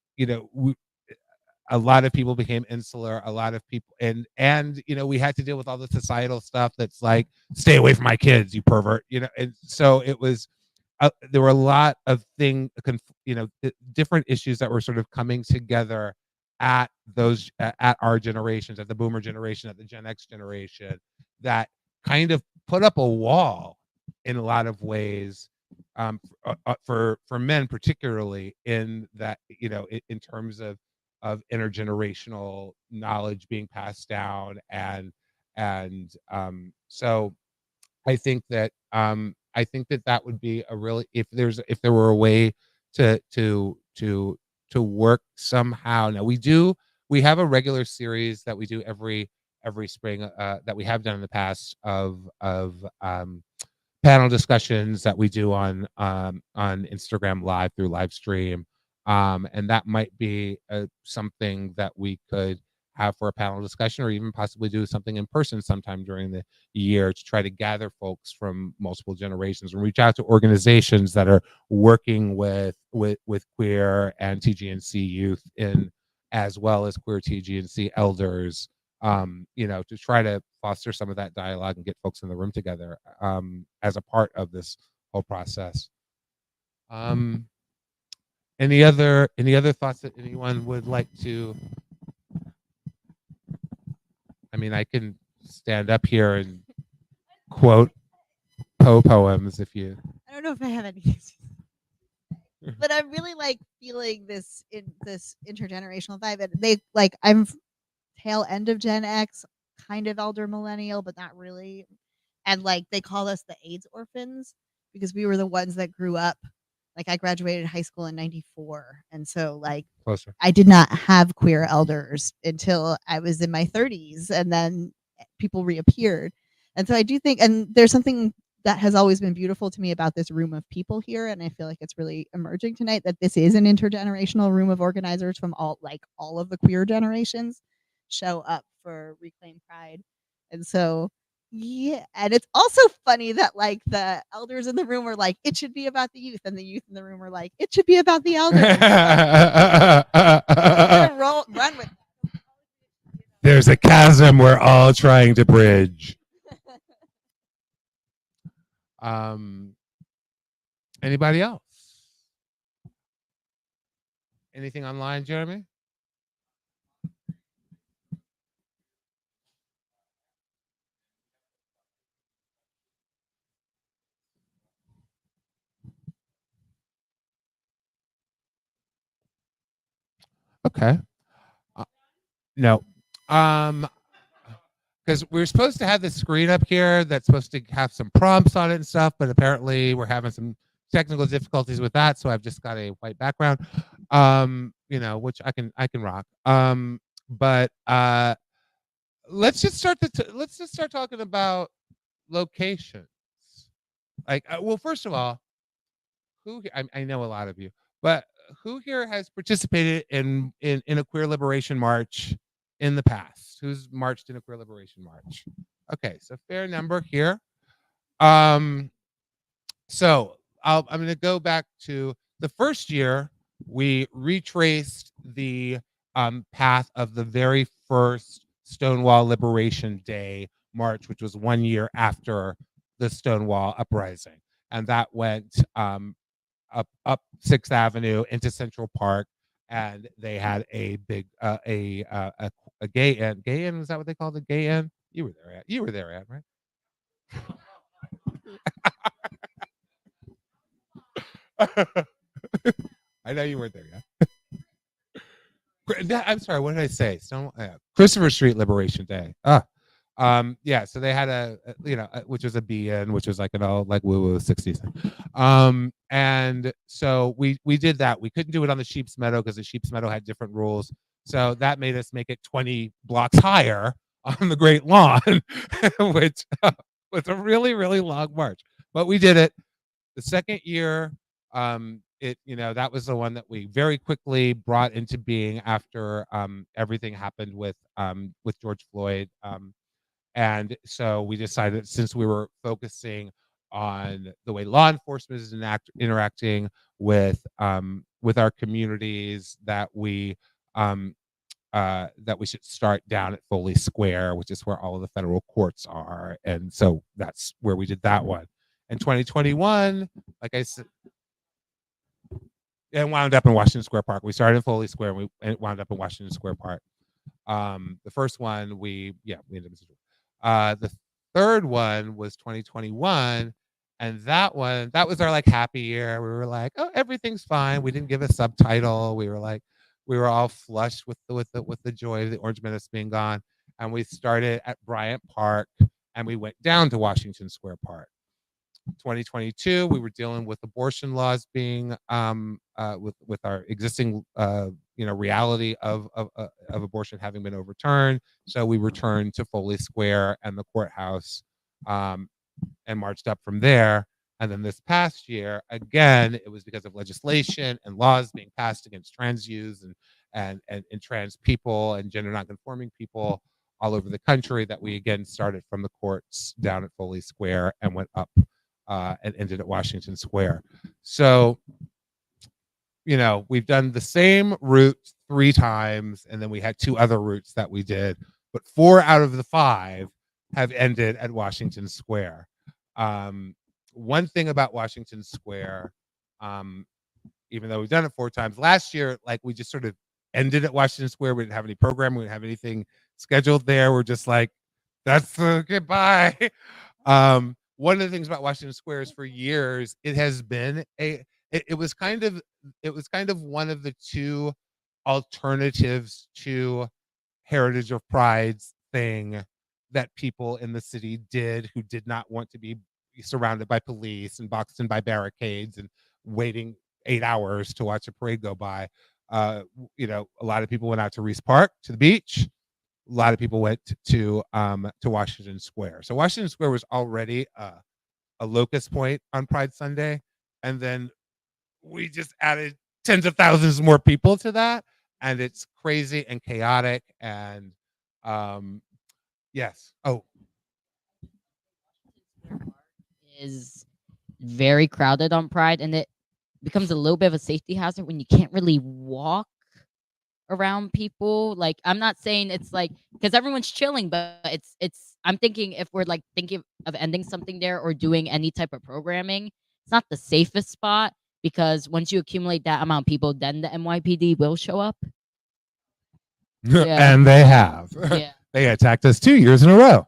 a lot of people became insular, a lot of people, and we had to deal with all the societal stuff that's like, stay away from my kids, you pervert, and so it was there were a lot of different issues that were sort of coming together at at our generations, at the boomer generation, at the Gen X generation, that kind of put up a wall in a lot of ways, for men particularly, in that in terms of intergenerational knowledge being passed down, and so I think that that would be a really, if there were a way to work somehow. Now we have a regular series that we do every spring, that we have done in the past, of panel discussions that we do on Instagram Live through live stream, and that might be something that we could have for a panel discussion, or even possibly do something in person sometime during the year to try to gather folks from multiple generations and reach out to organizations that are working with queer and TGNC youth, in as well as queer TGNC elders, to try to foster some of that dialogue and get folks in the room together, as a part of this whole process. Any other thoughts that anyone would like to? I mean, I can stand up here and quote poems if you. I don't know if I have any, but I'm really like feeling this intergenerational vibe, and I'm tail end of Gen X, kind of elder millennial, but not really. And like they call us the AIDS orphans because we were the ones that grew up. Like I graduated high school in '94, and so like Closer. I did not have queer elders until I was in my 30s, and then people reappeared. And so I do think, and there's something that has always been beautiful to me about this room of people here, and I feel like it's really emerging tonight that this is an intergenerational room of organizers from all of the queer generations show up for Reclaim Pride. And so yeah, and it's also funny that like the elders in the room were like, it should be about the youth, and the youth in the room were like, it should be about the elders. Run with. There's a chasm we're all trying to bridge. Anybody else? Anything online, Jeremy? Okay. No. Because we're supposed to have this screen up here that's supposed to have some prompts on it and stuff, but apparently we're having some technical difficulties with that, so I've just got a white background, which I can rock. But let's just start talking about locations. Like, well, first of all, I know a lot of you, but who here has participated in a queer liberation march in the past? Who's marched in a queer liberation march? Okay, so fair number here. So I'm going to go back to the first year. We retraced the path of the very first Stonewall Liberation Day march, which was 1 year after the Stonewall uprising, and that went up 6th Avenue into Central Park, and they had a big a gay inn. Gay inn, is that what they called it? Gay inn? You were there, Ed, right? I know you weren't there yet. I'm sorry, what did I say? Christopher Street Liberation Day. Yeah, so they had which was a BN, which was like an old like woo woo 60s thing. And so we did that. We couldn't do it on the Sheep's Meadow because the Sheep's Meadow had different rules. So that made us make it 20 blocks higher on the Great Lawn, which was a really, really long march. But we did it. The second year, that was the one that we very quickly brought into being after everything happened with George Floyd. And so we decided, since we were focusing on the way law enforcement is interacting with our communities, that we should start down at Foley Square, which is where all of the federal courts are. And so that's where we did that one. In 2021, like I said, and wound up in Washington Square Park. We started in Foley Square and we wound up in Washington Square Park. The first one we ended up. The third one was 2021, and that was our like happy year. We were like, oh, everything's fine. We didn't give a subtitle. We were all flushed with the joy of the Orange Menace being gone, and we started at Bryant Park and we went down to Washington Square Park. 2022, we were dealing with abortion laws being with our existing reality of abortion having been overturned. So we returned to Foley Square and the courthouse and marched up from there. And then this past year, again, it was because of legislation and laws being passed against trans youth and trans people and gender nonconforming people all over the country that we again started from the courts down at Foley Square and went up and ended at Washington Square. So, we've done the same route 3 times, and then we had 2 other routes that we did, but 4 out of the 5 have ended at Washington Square. One thing about Washington Square, even though we've done it 4 times, last year, like we just sort of ended at Washington Square. We didn't have any programming. We didn't have anything scheduled there. We're just like, that's goodbye. One of the things about Washington Square is for years it has been it was kind of one of the 2 alternatives to Heritage of Pride's thing that people in the city did who did not want to be surrounded by police and boxed in by barricades and waiting 8 hours to watch a parade go by. A lot of people went out to Reese Park, to the beach. A lot of people went to Washington Square. So Washington Square was already a locus point on Pride Sunday, and then we just added tens of thousands more people to that, and it's crazy and chaotic. And yes, is very crowded on Pride, and it becomes a little bit of a safety hazard when you can't really walk around people. Like, I'm not saying it's like because everyone's chilling, but it's I'm thinking if we're like thinking of ending something there or doing any type of programming, it's not the safest spot, because once you accumulate that amount of people, then the NYPD will show up. Yeah. And they have. Yeah. They attacked us 2 years in a row.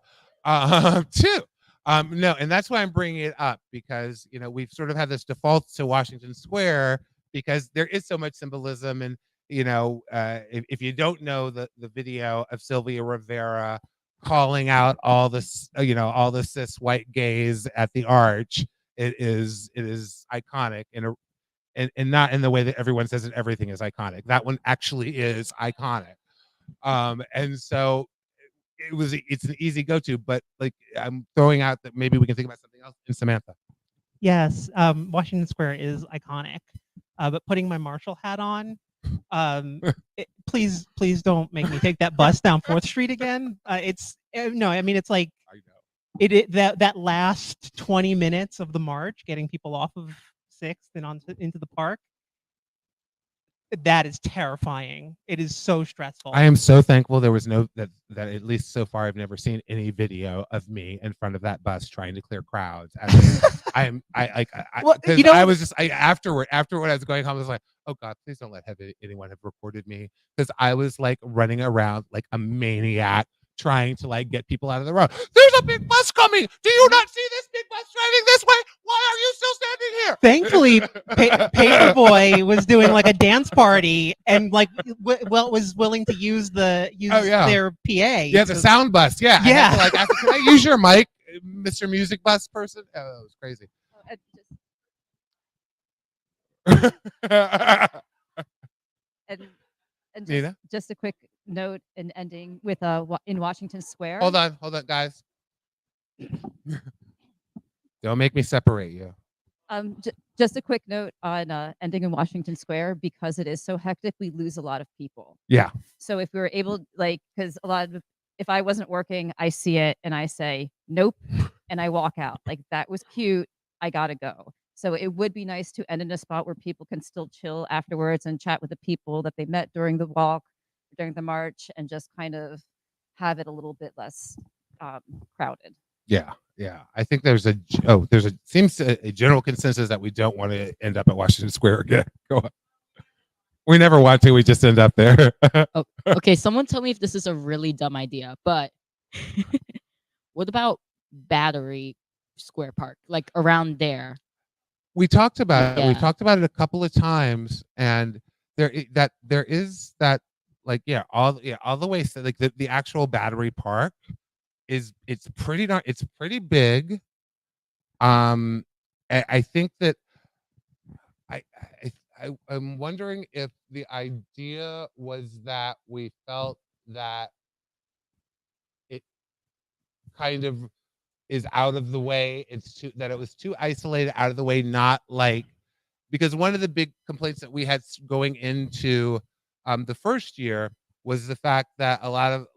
Two. No, and that's why I'm bringing it up, because we've sort of had this default to Washington Square because there is so much symbolism. And if you don't know the video of Sylvia Rivera calling out all this, all the cis white gays at the Arch, it is iconic and not in the way that everyone says that everything is iconic. That one actually is iconic. And so it's an easy go-to, but like I'm throwing out that maybe we can think about something else. In Samantha. Yes, Washington Square is iconic, but putting my Marshall hat on, please don't make me take that bus down 4th Street again. No, I mean it's like I know. that last 20 minutes of the march, getting people off of 6th and into the park. That is terrifying. It is so stressful. I am so thankful there was that at least so far I've never seen any video of me in front of that bus trying to clear crowds. I was just afterward I was going home, I was like, oh God, please don't let anyone have recorded me, because I was like running around like a maniac trying to like get people out of the road. There's a big bus coming. Do you not see this big bus driving this way? Why are you still standing here? Thankfully, Paperboy was doing like a dance party and like was willing to use their PA. Yeah, the sound bus. Yeah. I had to, like, ask, can I use your mic, Mr. Music Bus person? Oh, that was crazy. And Nina? just a quick note and ending with in Washington Square. Hold on, guys. Don't make me separate you. Just a quick note on ending in Washington Square, because it is so hectic, we lose a lot of people. Yeah. So if we were able, like, because a lot of, if I wasn't working, I see it and I say nope, and I walk out. Like, that was cute, I gotta go. So it would be nice to end in a spot where people can still chill afterwards and chat with the people that they met during the walk, during the march, and just kind of have it a little bit less crowded. Yeah. I think seems a general consensus that we don't want to end up at Washington Square again. Go on. We never want to. We just end up there. Oh, okay, someone tell me if this is a really dumb idea, but what about Battery Square Park, like around there? We talked about it. We Yeah. talked about it a couple of times, and there is that, like, all the way. So, like, the actual Battery Park it's pretty big. I think that I'm wondering if the idea was that we felt that it kind of is out of the way. That it was too isolated, out of the way, not like, because one of the big complaints that we had going into the first year was the fact that a lot of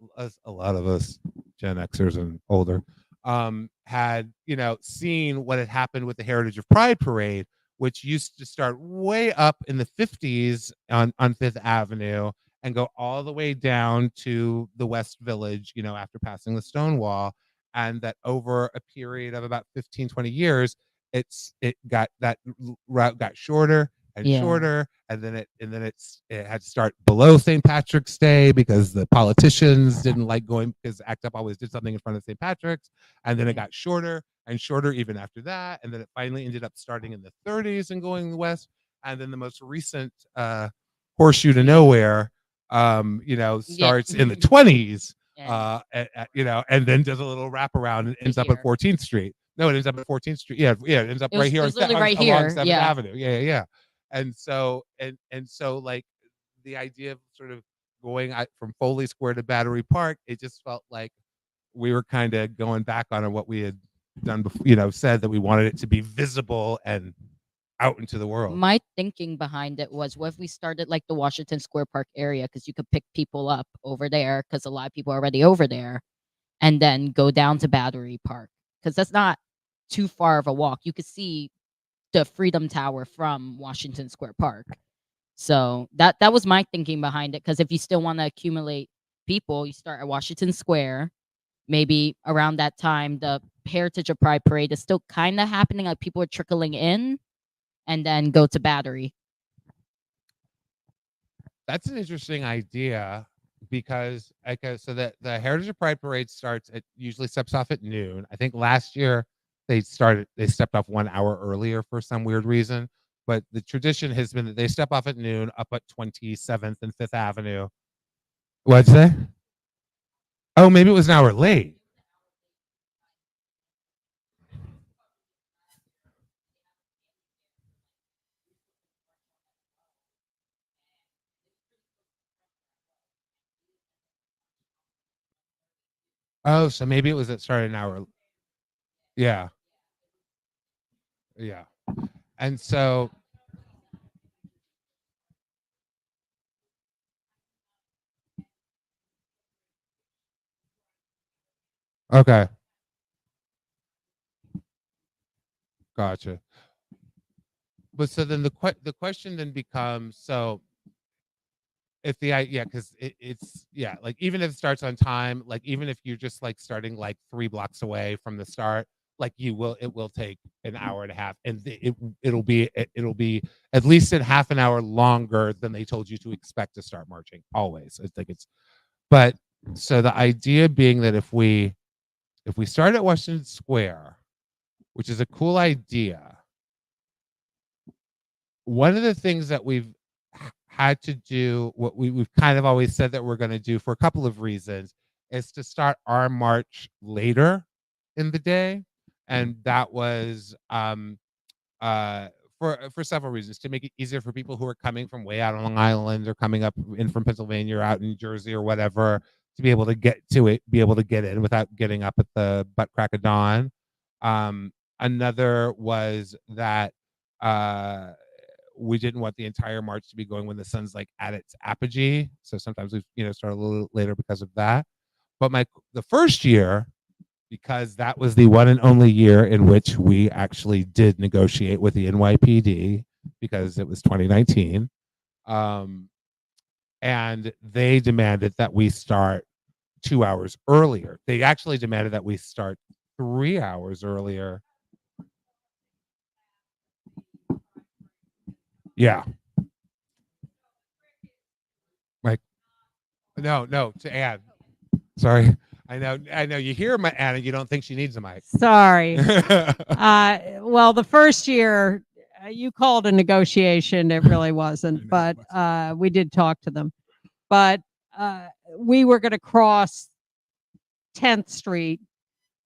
us Gen Xers and older had seen what had happened with the Heritage of Pride Parade, which used to start way up in the 50s on Fifth Avenue and go all the way down to the West Village, after passing the Stone Wall. And that over a period of about 15-20 years, that route got shorter and shorter, and then it had to start below St. Patrick's Day because the politicians didn't like going, because ACT UP always did something in front of St. Patrick's, and then it got shorter and shorter even after that, and then it finally ended up starting in the 30s and going west, and then the most recent Horseshoe to Nowhere starts in the 20s, and then does a little wraparound and ends up at 14th Street. No, it ends up at 14th Street. Yeah, it ends up right here. It was literally right along here. 7th Yeah. Avenue. Yeah. And so like the idea of sort of going from Foley Square to Battery Park, it just felt like we were kind of going back on what we had done before, said that we wanted it to be visible and out into the world. My thinking behind it was, what if we started like the Washington Square Park area, because you could pick people up over there, because a lot of people are already over there, and then go down to Battery Park, because that's not too far of a walk. You could see the Freedom Tower from Washington Square Park. So that was my thinking behind it, because if you still want to accumulate people, you start at Washington Square. Maybe around that time, the Heritage of Pride Parade is still kind of happening, like people are trickling in, and then go to Battery. That's an interesting idea, because so that the Heritage of Pride Parade usually steps off at noon. I think last year they stepped off 1 hour earlier for some weird reason, but the tradition has been that they step off at noon up at 27th and 5th Avenue. What'd you say? Oh, maybe it was an hour late. Oh, so maybe it started an hour. Yeah. And so okay, gotcha. But so then the question then becomes, so if because it's like, even if it starts on time, like even if you're just like starting like 3 blocks away from the start, like it will take an hour and a half, and it'll be at least a half an hour longer than they told you to expect to start marching always. I think but So the idea being that if we start at Washington Square, which is a cool idea, one of the things that we've had to do, what we've kind of always said that we're going to do for a couple of reasons, is to start our march later in the day, and that was for several reasons, to make it easier for people who are coming from way out on Long Island or coming up in from Pennsylvania or out in New Jersey or whatever, to be able to get to it, be able to get in without getting up at the butt crack of dawn. Another was that we didn't want the entire march to be going when the sun's like at its apogee. So sometimes we start a little later because of that. But the first year, because that was the one and only year in which we actually did negotiate with the NYPD, because it was 2019. And they demanded that we start 2 hours earlier. They actually demanded that we start 3 hours earlier. Yeah. Like, no, to Anne. Sorry. I know. You hear Anna, you don't think she needs a mic. Sorry. Well, the first year you called a negotiation. It really wasn't, but we did talk to them. But we were going to cross 10th Street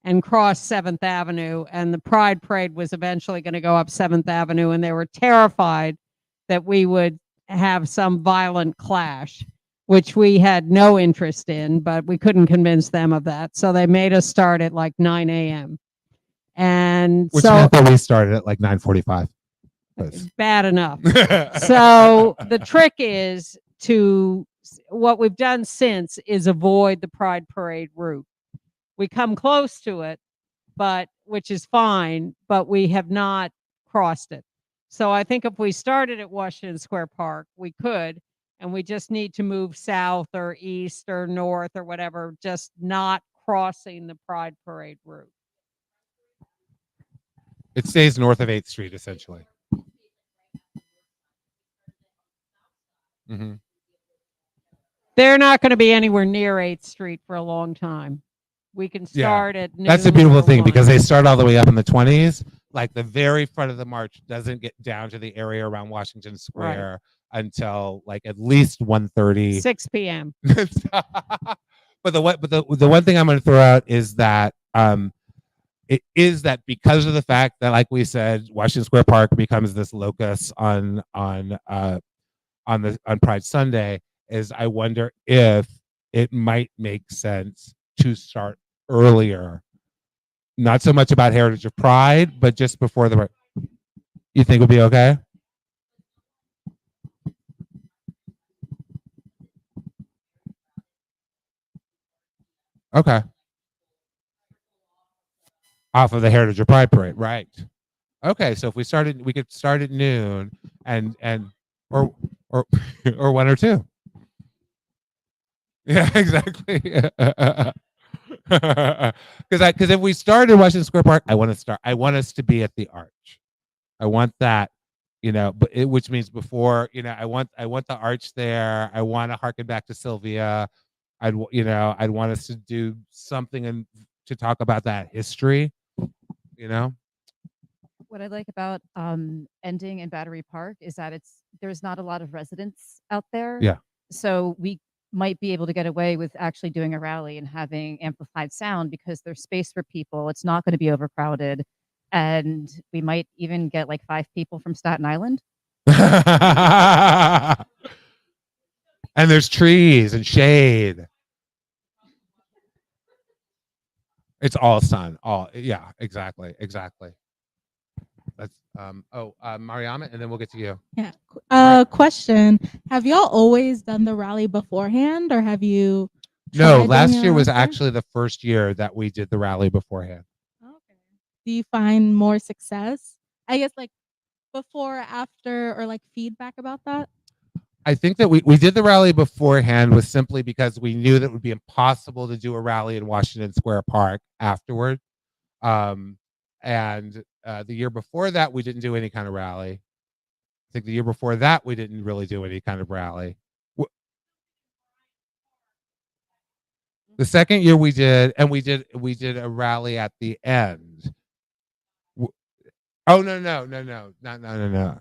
and cross 7th Avenue, and the Pride Parade was eventually going to go up 7th Avenue, and they were terrified that we would have some violent clash, which we had no interest in, but we couldn't convince them of that. So they made us start at like 9 a.m. And which so meant that we started at like 9:45. bad enough. So the trick is what we've done since is avoid the Pride Parade route. We come close to it, which is fine, but we have not crossed it. So I think if we started at Washington Square Park, we could, and we just need to move south or east or north or whatever, just not crossing the Pride Parade route. It stays north of 8th Street, essentially. Mm-hmm. They're not going to be anywhere near 8th Street for a long time. We can start at noon. That's a beautiful or thing 1. because they start all the way up in the 20s. Like the very front of the march doesn't get down to the area around Washington Square until like at least 1:30. 6 p.m. But the one thing I'm going to throw out is that it is that because of the fact that, like we said, Washington Square Park becomes this locus on Pride Sunday, is I wonder if it might make sense to start earlier. Not so much about Heritage of Pride, but just before the. You think would be okay? Okay. Off of the Heritage of Pride Parade, right? Okay, so if we could start at noon and or 1 or 2. Yeah, exactly. Because if we start in Washington Square Park, I want us to be at the Arch. I want that, which means before, I want the Arch there. I want to harken back to Sylvia. I'd want us to do something and to talk about that history. What I like about ending in Battery Park is that there's not a lot of residents out there. Yeah. So we might be able to get away with actually doing a rally and having amplified sound because there's space for people. It's not going to be overcrowded. And we might even get like 5 people from Staten Island. And there's trees and shade. It's all sun. Yeah, exactly. That's Mariama, and then we'll get to you. Yeah. Question: have y'all always done the rally beforehand, or have you? No, last year was actually the first year that we did the rally beforehand. Okay. Do you find more success? I guess like before, after, or like feedback about that? I think that we did the rally beforehand was simply because we knew that it would be impossible to do a rally in Washington Square Park afterward. And the year before that, we didn't do any kind of rally. I think the year before that, we didn't really do any kind of rally. The second year we did, and we did a rally at the end. Oh no.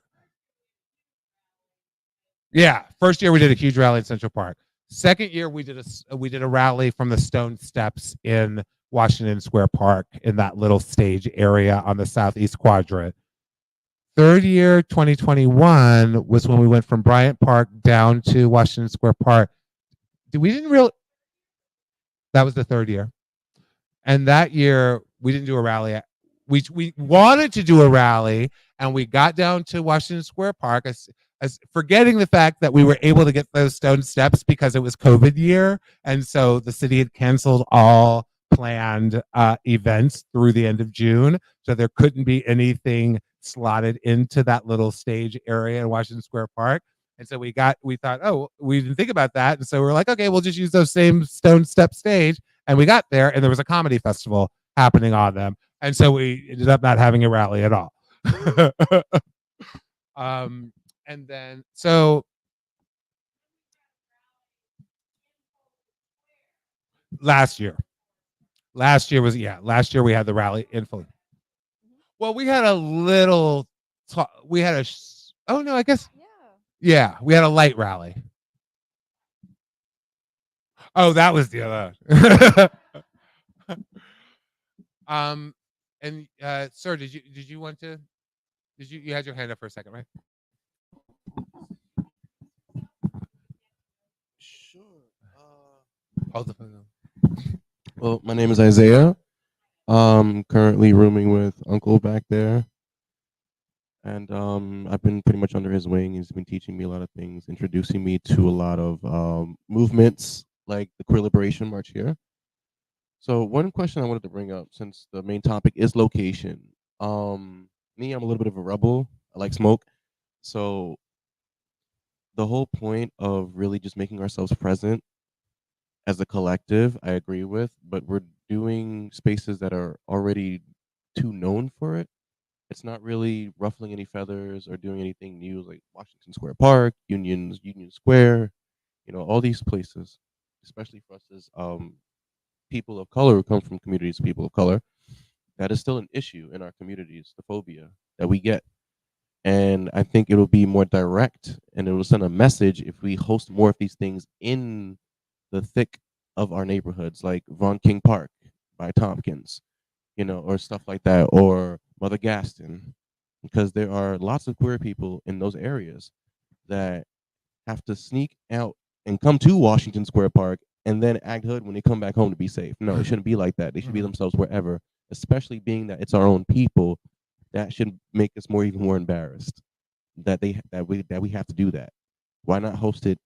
Yeah, first year we did a huge rally in Central Park. Second year we did a rally from the stone steps in Washington Square Park in that little stage area on the southeast quadrant. Third year, 2021, was when we went from Bryant Park down to Washington Square Park. We didn't really. That was the third year, and that year we didn't do a rally. We wanted to do a rally, and we got down to Washington Square Park, as forgetting the fact that we were able to get those stone steps because it was COVID year, and so the city had canceled all planned events through the end of June, so there couldn't be anything slotted into that little stage area in Washington Square Park. And so we thought, oh, we didn't think about that, and so we're like, okay, we'll just use those same stone step stage. And we got there, and there was a comedy festival happening on them, and so we ended up not having a rally at all. And then so last year last year we had the rally in Philly. Well, we had a little we had a oh no, I guess yeah, we had a light rally. Oh, that was the other. And sir, did you want to you had your hand up for a second, right? Sure. Hold the phone. Well, my name is Isaiah. Currently rooming with Uncle back there. And I've been pretty much under his wing. He's been teaching me a lot of things, introducing me to a lot of movements like the Queer Liberation March here. So one question I wanted to bring up, since the main topic is location. Me, I'm a little bit of a rebel. I like smoke. So the whole point of really just making ourselves present as a collective, I agree with, but we're doing spaces that are already too known for it. It's not really ruffling any feathers or doing anything new, like Washington Square Park, Union Square, all these places, especially for us as people of color who come from communities of people of color. That is still an issue in our communities, the phobia that we get. And I think it'll be more direct and it will send a message if we host more of these things in the thick of our neighborhoods, like Von King Park by Tompkins, or stuff like that, or Mother Gaston, because there are lots of queer people in those areas that have to sneak out and come to Washington Square Park and then act hood when they come back home to be safe. No, it shouldn't be like that. They should be themselves wherever, especially being that it's our own people. That should make us even more embarrassed that we have to do that. Why not host it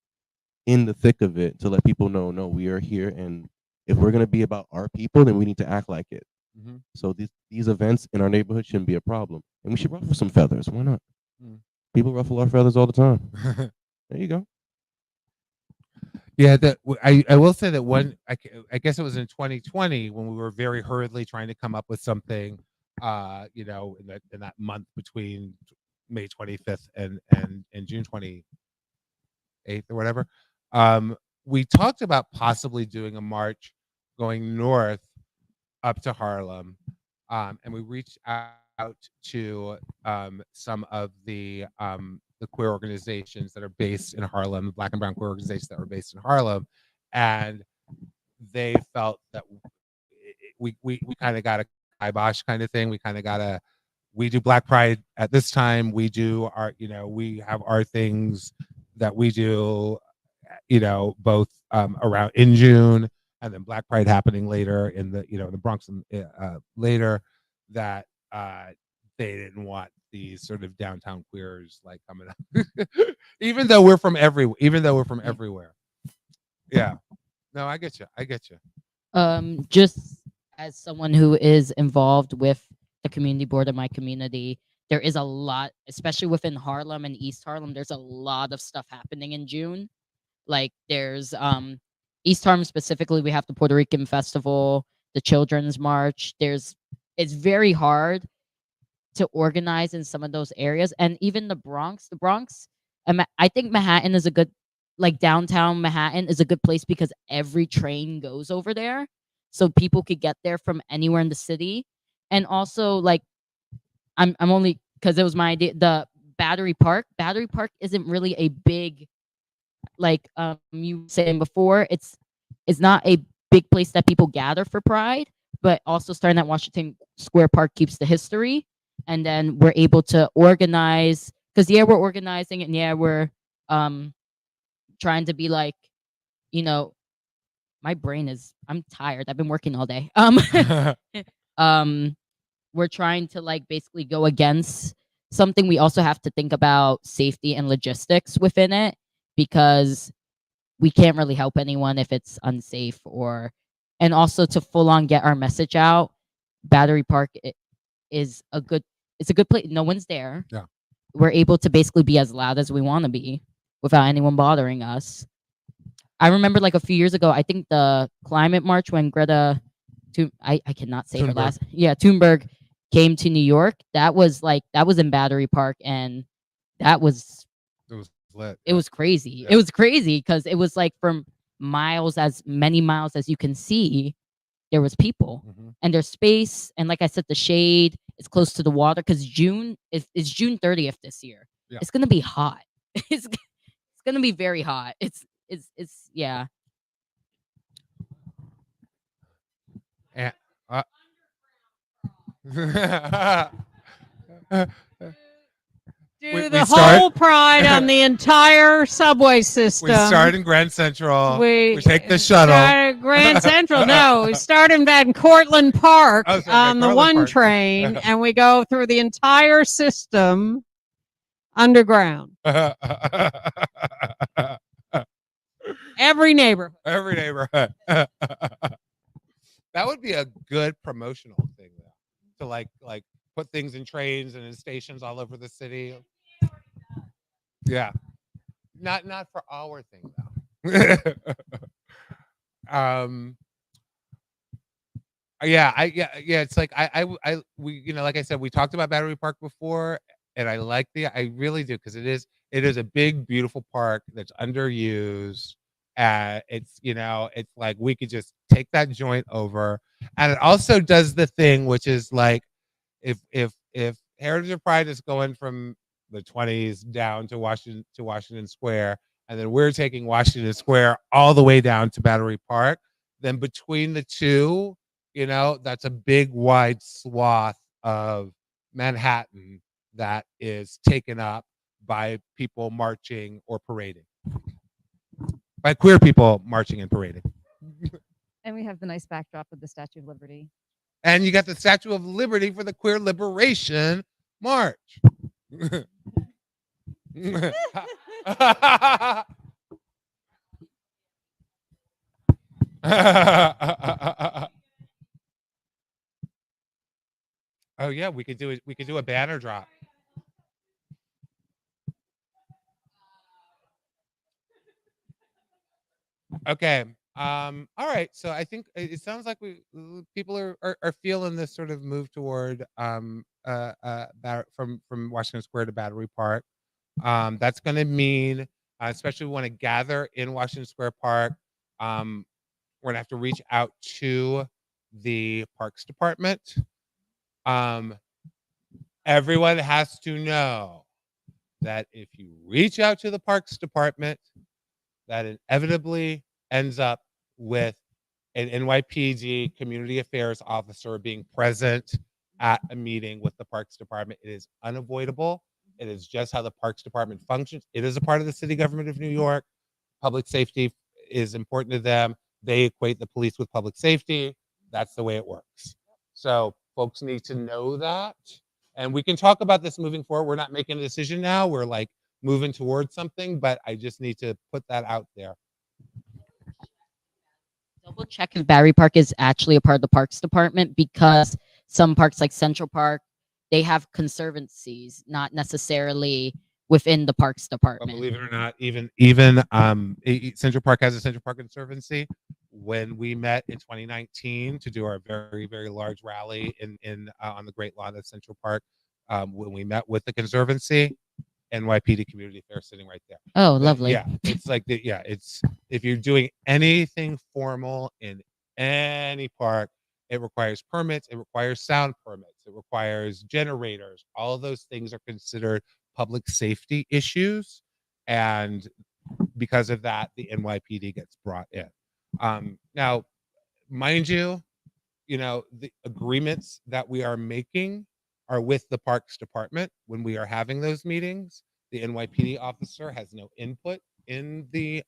in the thick of it to let people know, no, we are here, and if we're gonna be about our people, then we need to act like it. So these events in our neighborhood shouldn't be a problem, and we should ruffle some feathers. Why not? People ruffle our feathers all the time. There you go. Yeah, I will say that I guess it was in 2020 when we were very hurriedly trying to come up with something, in that month between May 25th and June 28th or whatever. We talked about possibly doing a march going north up to Harlem, and we reached out to some of the queer organizations that are based in Harlem, Black and brown queer organizations that are based in Harlem, and they felt that we kind of got a kibosh kind of thing. We kind of got we do Black Pride at this time. We do we have our things that we do, both around in June, and then Black Pride happening later in the the Bronx later. That they didn't want these sort of downtown queers like coming up, even though we're from everywhere. Yeah, no, I get you. Just as someone who is involved with the community board of my community, there is a lot, especially within Harlem and East Harlem, there's a lot of stuff happening in June. Like there's East Harlem specifically, we have the Puerto Rican Festival, the Children's March. It's very hard to organize in some of those areas, and even the Bronx. I think Manhattan is a good like downtown Manhattan is a good place because every train goes over there, so people could get there from anywhere in the city. And also, like, I'm only because it was my idea. The Battery Park. Battery Park isn't really a big, like you were saying before. It's not a big place that people gather for Pride, but also starting at Washington Square Park keeps the history, and then we're able to organize because we're organizing and we're um trying to be like, you know, my brain is I'm tired. I've been working all day. Um we're trying to like basically go against something. We also have to think about safety and logistics within it because we can't really help anyone if it's unsafe or and also to full on get our message out. Battery Park is a good it's a good place. No one's there. Yeah. We're able to basically be as loud as we want to be without anyone bothering us. I remember like a few years ago, I think the climate march when Greta I cannot say her Thunberg. last Thunberg came to New York. That was in Battery Park and that was It was lit. it was crazy. Yeah. It was crazy because it was like from as many miles as you can see, there was people Mhm. and there's space. And like I said, the shade is close to the water because June is June 30th this year. Yeah. It's gonna be hot. It's gonna be very hot. It's yeah. And, Do we the start- whole Pride on the entire subway system. we start in Grand Central. We take the shuttle. start at Grand Central. No, we start in Van Cortlandt Park Oh, sorry, on the Van Cortlandt one Park. train, and we go through the entire system underground. Every neighborhood. Every neighborhood. That would be a good promotional thing, though, to like put things in trains and in stations all over the city. Yeah, not for our thing though. It's like we like I said, we talked about Battery Park before, and I really do because it is a big beautiful park that's underused. It's like we could just take that joint over, and it also does the thing which is like if Heritage of Pride is going from the 20s down to Washington Square, and then we're taking Washington Square all the way down to Battery Park, then between the two, that's a big wide swath of Manhattan that is taken up by people marching or parading. By queer people marching and parading. And we have the nice backdrop of the Statue of Liberty. And you got the Statue of Liberty for the Queer Liberation March. Oh yeah, we could do a banner drop. Okay. All right. So I think it sounds like people are feeling this sort of move toward from Washington Square to Battery Park. That's going to mean, especially we want to gather in Washington Square Park. We're gonna have to reach out to the Parks Department. Everyone has to know that if you reach out to the Parks Department, that inevitably ends up with an NYPD community affairs officer being present at a meeting with the Parks Department. It is unavoidable. It is just how the Parks Department functions. It is a part of the city government of New York. Public safety is important to them. They equate the police with public safety. That's the way it works. So folks need to know that. And we can talk about this moving forward. We're not making a decision now. We're like moving towards something, but I just need to put that out there. Double check if Battery Park is actually a part of the Parks Department because some parks like Central Park, they have conservancies, not necessarily within the Parks But Department. believe it or not, even Central Park has a Central Park Conservancy. When we met in 2019 to do our very, very large rally in on the Great Lawn of Central Park, when we met with the Conservancy, NYPD Community Affairs sitting right there. Oh, lovely. Yeah, it's like it's if you're doing anything formal in any park, it requires permits, it requires sound permits, it requires generators. All of those things are considered public safety issues, and because of that, the NYPD gets brought in. Now, mind you, the agreements that we are making are with the Parks Department when we are having those meetings. The NYPD officer has no input in the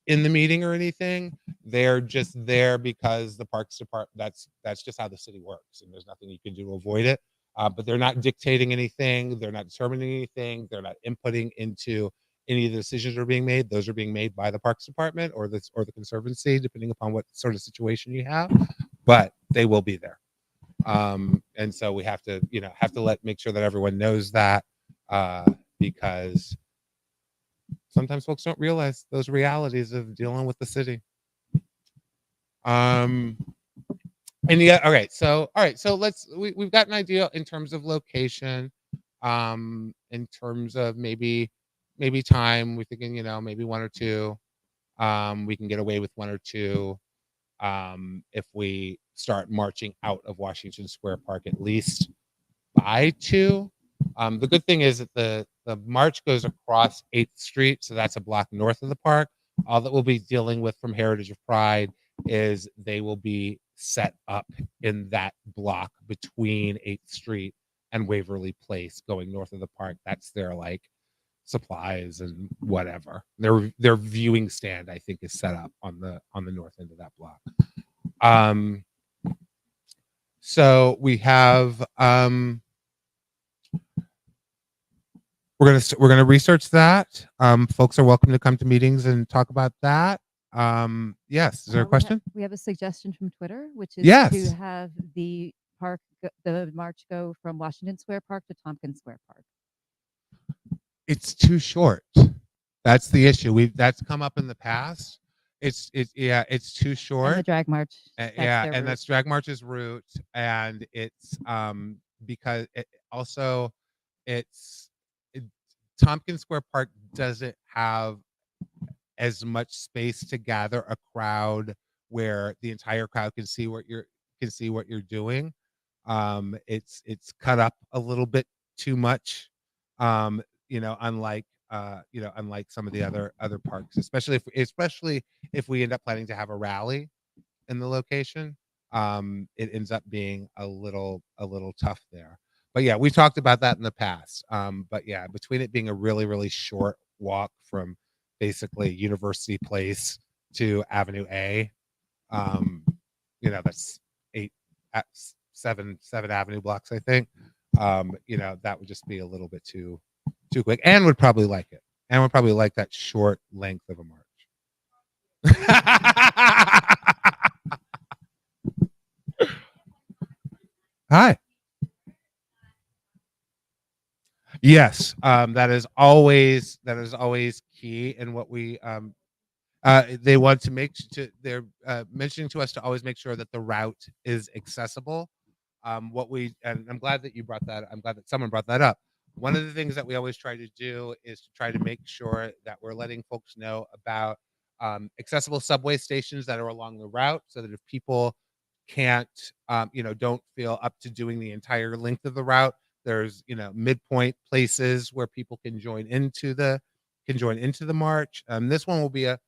meeting or anything. They're just there because the Parks Department. That's just how the city works, and there's nothing you can do to avoid it. But they're not dictating anything. They're not determining anything. They're not inputting into any of the decisions that are being made. Those are being made by the Parks Department or the Conservancy, depending upon what sort of situation you have. But they will be there, and so we have to make sure that everyone knows that, because sometimes folks don't realize those realities of dealing with the city. And yeah, all right, so we've got an idea in terms of location, in terms of maybe time. We're thinking, maybe one or two. We can get away with one or two, if we start marching out of Washington Square Park at least by 2. The good thing is that the march goes across 8th Street, so that's a block north of the park. All that we'll be dealing with from Heritage of Pride is they will be set up in that block between 8th Street and Waverly Place going north of the park. That's their supplies and whatever. Their viewing stand, I think, is set up on the north end of that block. So we have we're gonna research that. Folks are welcome to come to meetings and talk about that. Yes, is there a question? We have a suggestion from Twitter, which is Yes. to have the march go from Washington Square Park to Tompkins Square Park. It's too short. That's the issue. That's come up in the past. It's too short. And the drag march. That's drag march's route, and it's because it also Tompkins Square Park doesn't have as much space to gather a crowd where the entire crowd can see what you're doing. It's cut up a little bit too much. Unlike some of the other parks, especially if we end up planning to have a rally in the location, it ends up being a little tough there. But yeah, we talked about that in the past. But yeah, between it being a really, really short walk from basically University Place to Avenue A, that's 7 Avenue blocks, I think. That would just be a little bit too quick, and would probably like it, and would probably like that short length of a march. Hi. Yes, that is always key in what we they want to they're mentioning to us to always make sure that the route is accessible. And I'm glad that you brought that. I'm glad that someone brought that up. One of the things that we always try to do is to try to make sure that we're letting folks know about accessible subway stations that are along the route, so that if people can't, don't feel up to doing the entire length of the route, there's midpoint places where people can join into the march. This one will be a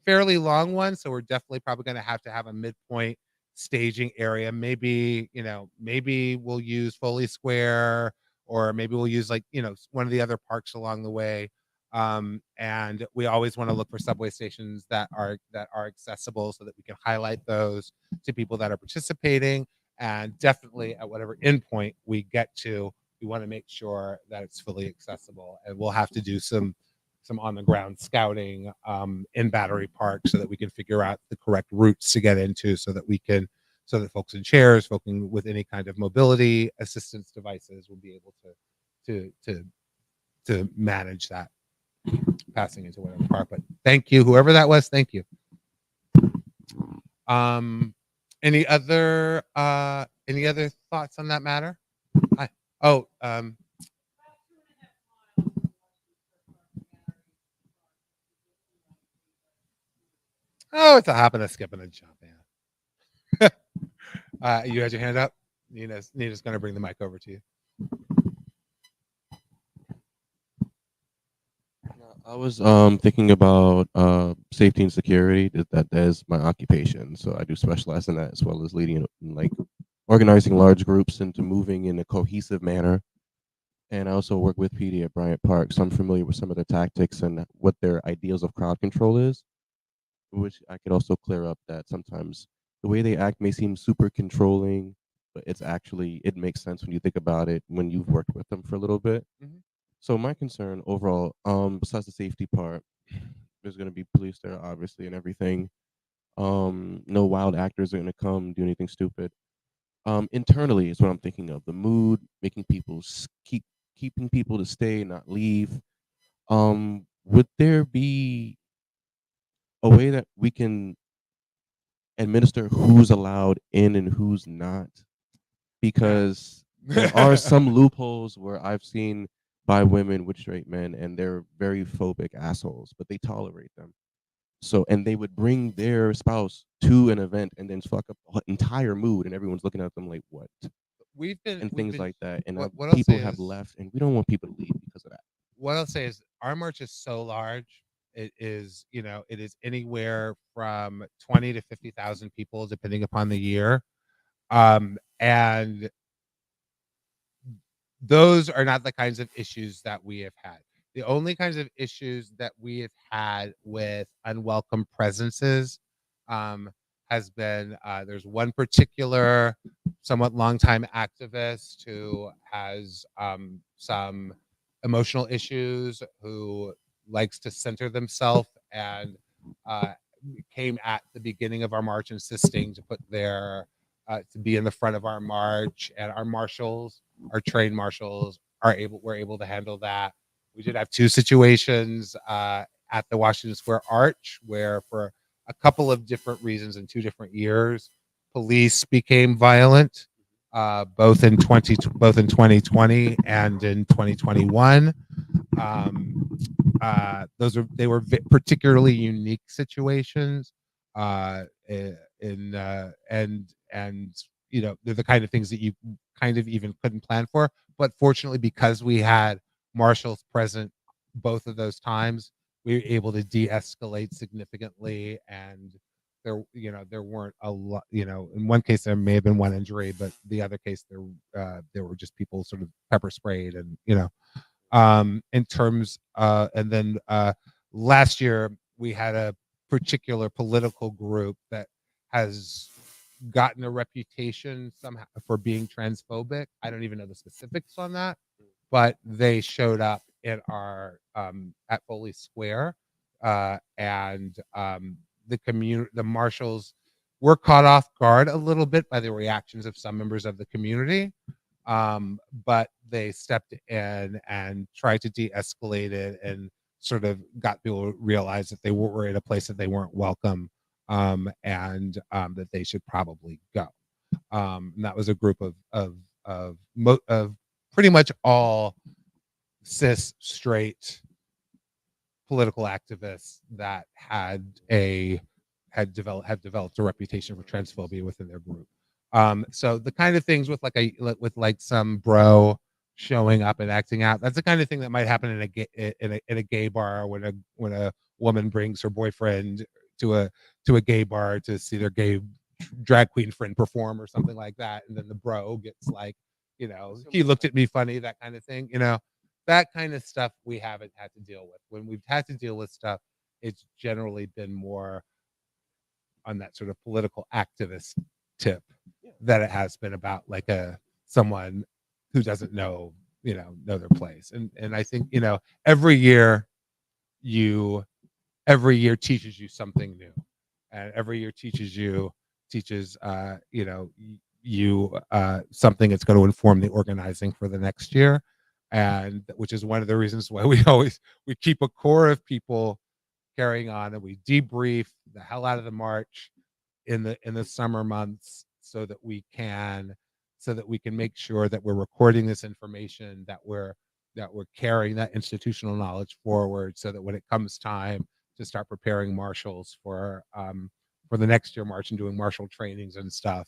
fairly long one, so we're definitely probably going to have a midpoint staging area. Maybe we'll use Foley Square, or maybe we'll use one of the other parks along the way. And we always want to look for subway stations that are accessible, so that we can highlight those to people that are participating. And definitely at whatever endpoint we get to, we want to make sure that it's fully accessible. And we'll have to do some on the ground scouting in Battery Park, so that we can figure out the correct routes to get into, so that folks in chairs, folks with any kind of mobility assistance devices will be able to manage that passing into whatever part. But thank you, whoever that was. Thank you. Any other thoughts on that matter? Hi. Oh, it's a hop and a skip and a jump, man. You had your hand up. Nina's going to bring the mic over to you. I was thinking about safety and security. That is my occupation, so I do specialize in that as well as leading like organizing large groups into moving in a cohesive manner. And I also work with PD at Bryant Park, so I'm familiar with some of their tactics and what their ideals of crowd control is, which I could also clear up that sometimes the way they act may seem super controlling, but it makes sense when you think about it when you've worked with them for a little bit. Mhm. So my concern overall, besides the safety part, there's gonna be police there obviously and everything. No wild actors are gonna come do anything stupid. Internally is what I'm thinking of. The mood, making people keeping people to stay, not leave. Would there be a way that we can administer who's allowed in and who's not? Because there are some loopholes where I've seen by women with straight men, and they're very phobic assholes, but they tolerate them. So, and they would bring their spouse to an event and then fuck up the entire mood, and everyone's looking at them like, what? And things like that. And what I'll people say have is, left, and we don't want people to leave because of that. what I'll say is our march is so large. It is, it is anywhere from 20 to 50,000 people, depending upon the year. And those are not the kinds of issues that we have had. The only kinds of issues that we have had with unwelcome presences has been there's one particular somewhat longtime activist who has some emotional issues, who likes to center themselves, and uh, came at the beginning of our march insisting to put their to be in the front of our march, and our trained marshals were able to handle that. We did have two situations at the Washington Square Arch where, for a couple of different reasons in 2 different years, police became violent, both in 2020 and in 2021. They were particularly unique situations, and they're the kind of things that you kind of even couldn't plan for. But fortunately, because we had marshals present both of those times, we were able to de-escalate significantly, and there weren't a lot. In one case there may have been one injury, but the other case there were just people sort of pepper sprayed, and in terms and then last year we had a particular political group that has gotten a reputation somehow for being transphobic. I don't even know the specifics on that, but they showed up in our at Foley Square, and the marshals were caught off guard a little bit by the reactions of some members of the community, but they stepped in and tried to de-escalate it, and sort of got people to realize that they were in a place that they weren't welcome, and that they should probably go. And that was a group of pretty much all cis straight political activists that had developed a reputation for transphobia within their group. So the kind of things with some bro showing up and acting out, that's the kind of thing that might happen in a gay bar when a woman brings her boyfriend to a gay bar to see their gay drag queen friend perform or something like that, and then the bro gets like, he looked at me funny, that kind of thing. That kind of stuff we haven't had to deal with. When we've had to deal with stuff, it's generally been more on that sort of political activist tip that it has been about like someone who doesn't know their place. And I think every year teaches you something new, and every year teaches you something that's going to inform the organizing for the next year, and which is one of the reasons why we keep a core of people carrying on, and we debrief the hell out of the march in the summer months, so that we can make sure that we're recording this information, that we're carrying that institutional knowledge forward, so that when it comes time to start preparing marshals for the next year march and doing marshal trainings and stuff.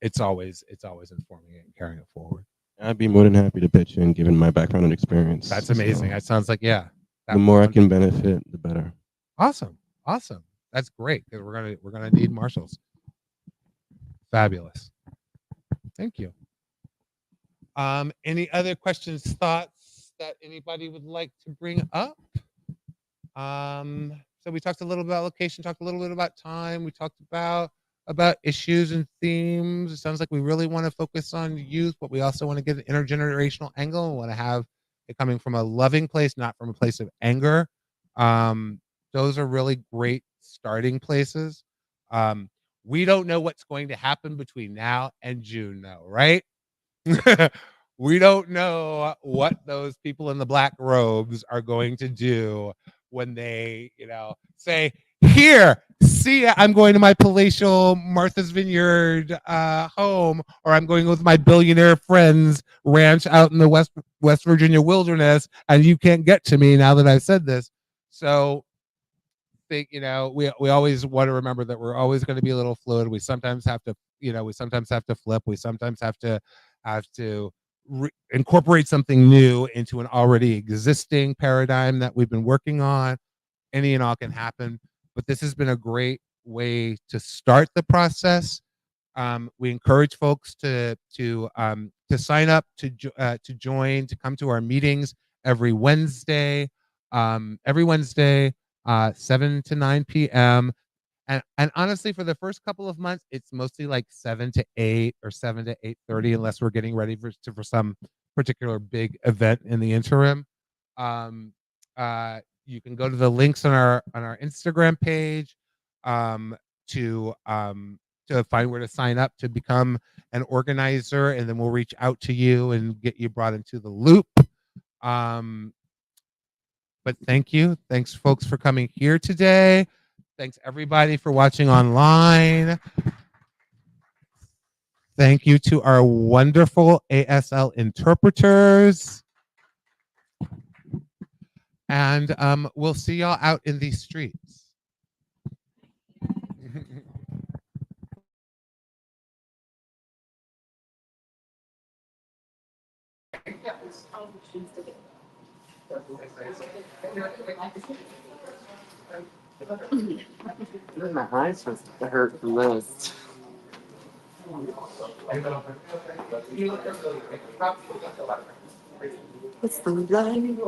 It's always informing it and carrying it forward. I'd be more than happy to pitch in, given my background and experience. That's amazing. So That sounds like, yeah. the more I can benefit, the better. Awesome. That's great because we're gonna need marshals. Fabulous. Thank you. Any other questions, thoughts that anybody would like to bring up? So we talked a little about location, talked a little bit about time. We talked about issues and themes. It sounds like we really want to focus on youth, but we also want to get an intergenerational angle. We want to have it coming from a loving place, not from a place of anger. Those are really great starting places. We don't know what's going to happen between now and June, though, right? We don't know what those people in the black robes are going to do when they, say, "Here, see ya, I'm going to my palatial Martha's Vineyard home, or I'm going with my billionaire friends ranch out in the West Virginia wilderness, and you can't get to me now that I've said this." So think, we always want to remember that we're always going to be a little fluid. We sometimes have to, flip. We sometimes have to incorporate something new into an already existing paradigm that we've been working on. Any and all can happen, but this has been a great way to start the process. We encourage folks to sign up, to join, to come to our meetings every Wednesday. 7 to 9 p.m. And honestly, for the first couple of months, it's mostly like 7 to 8 or 7 to 8:30, unless we're getting ready for some particular big event in the interim. You can go to the links on our Instagram page to find where to sign up to become an organizer, and then we'll reach out to you and get you brought into the loop. But thank you. Thanks, folks, for coming here today. Thanks, everybody, for watching online. Thank you to our wonderful ASL interpreters. And we'll see y'all out in these streets. My eyes hurt from this. It's the light.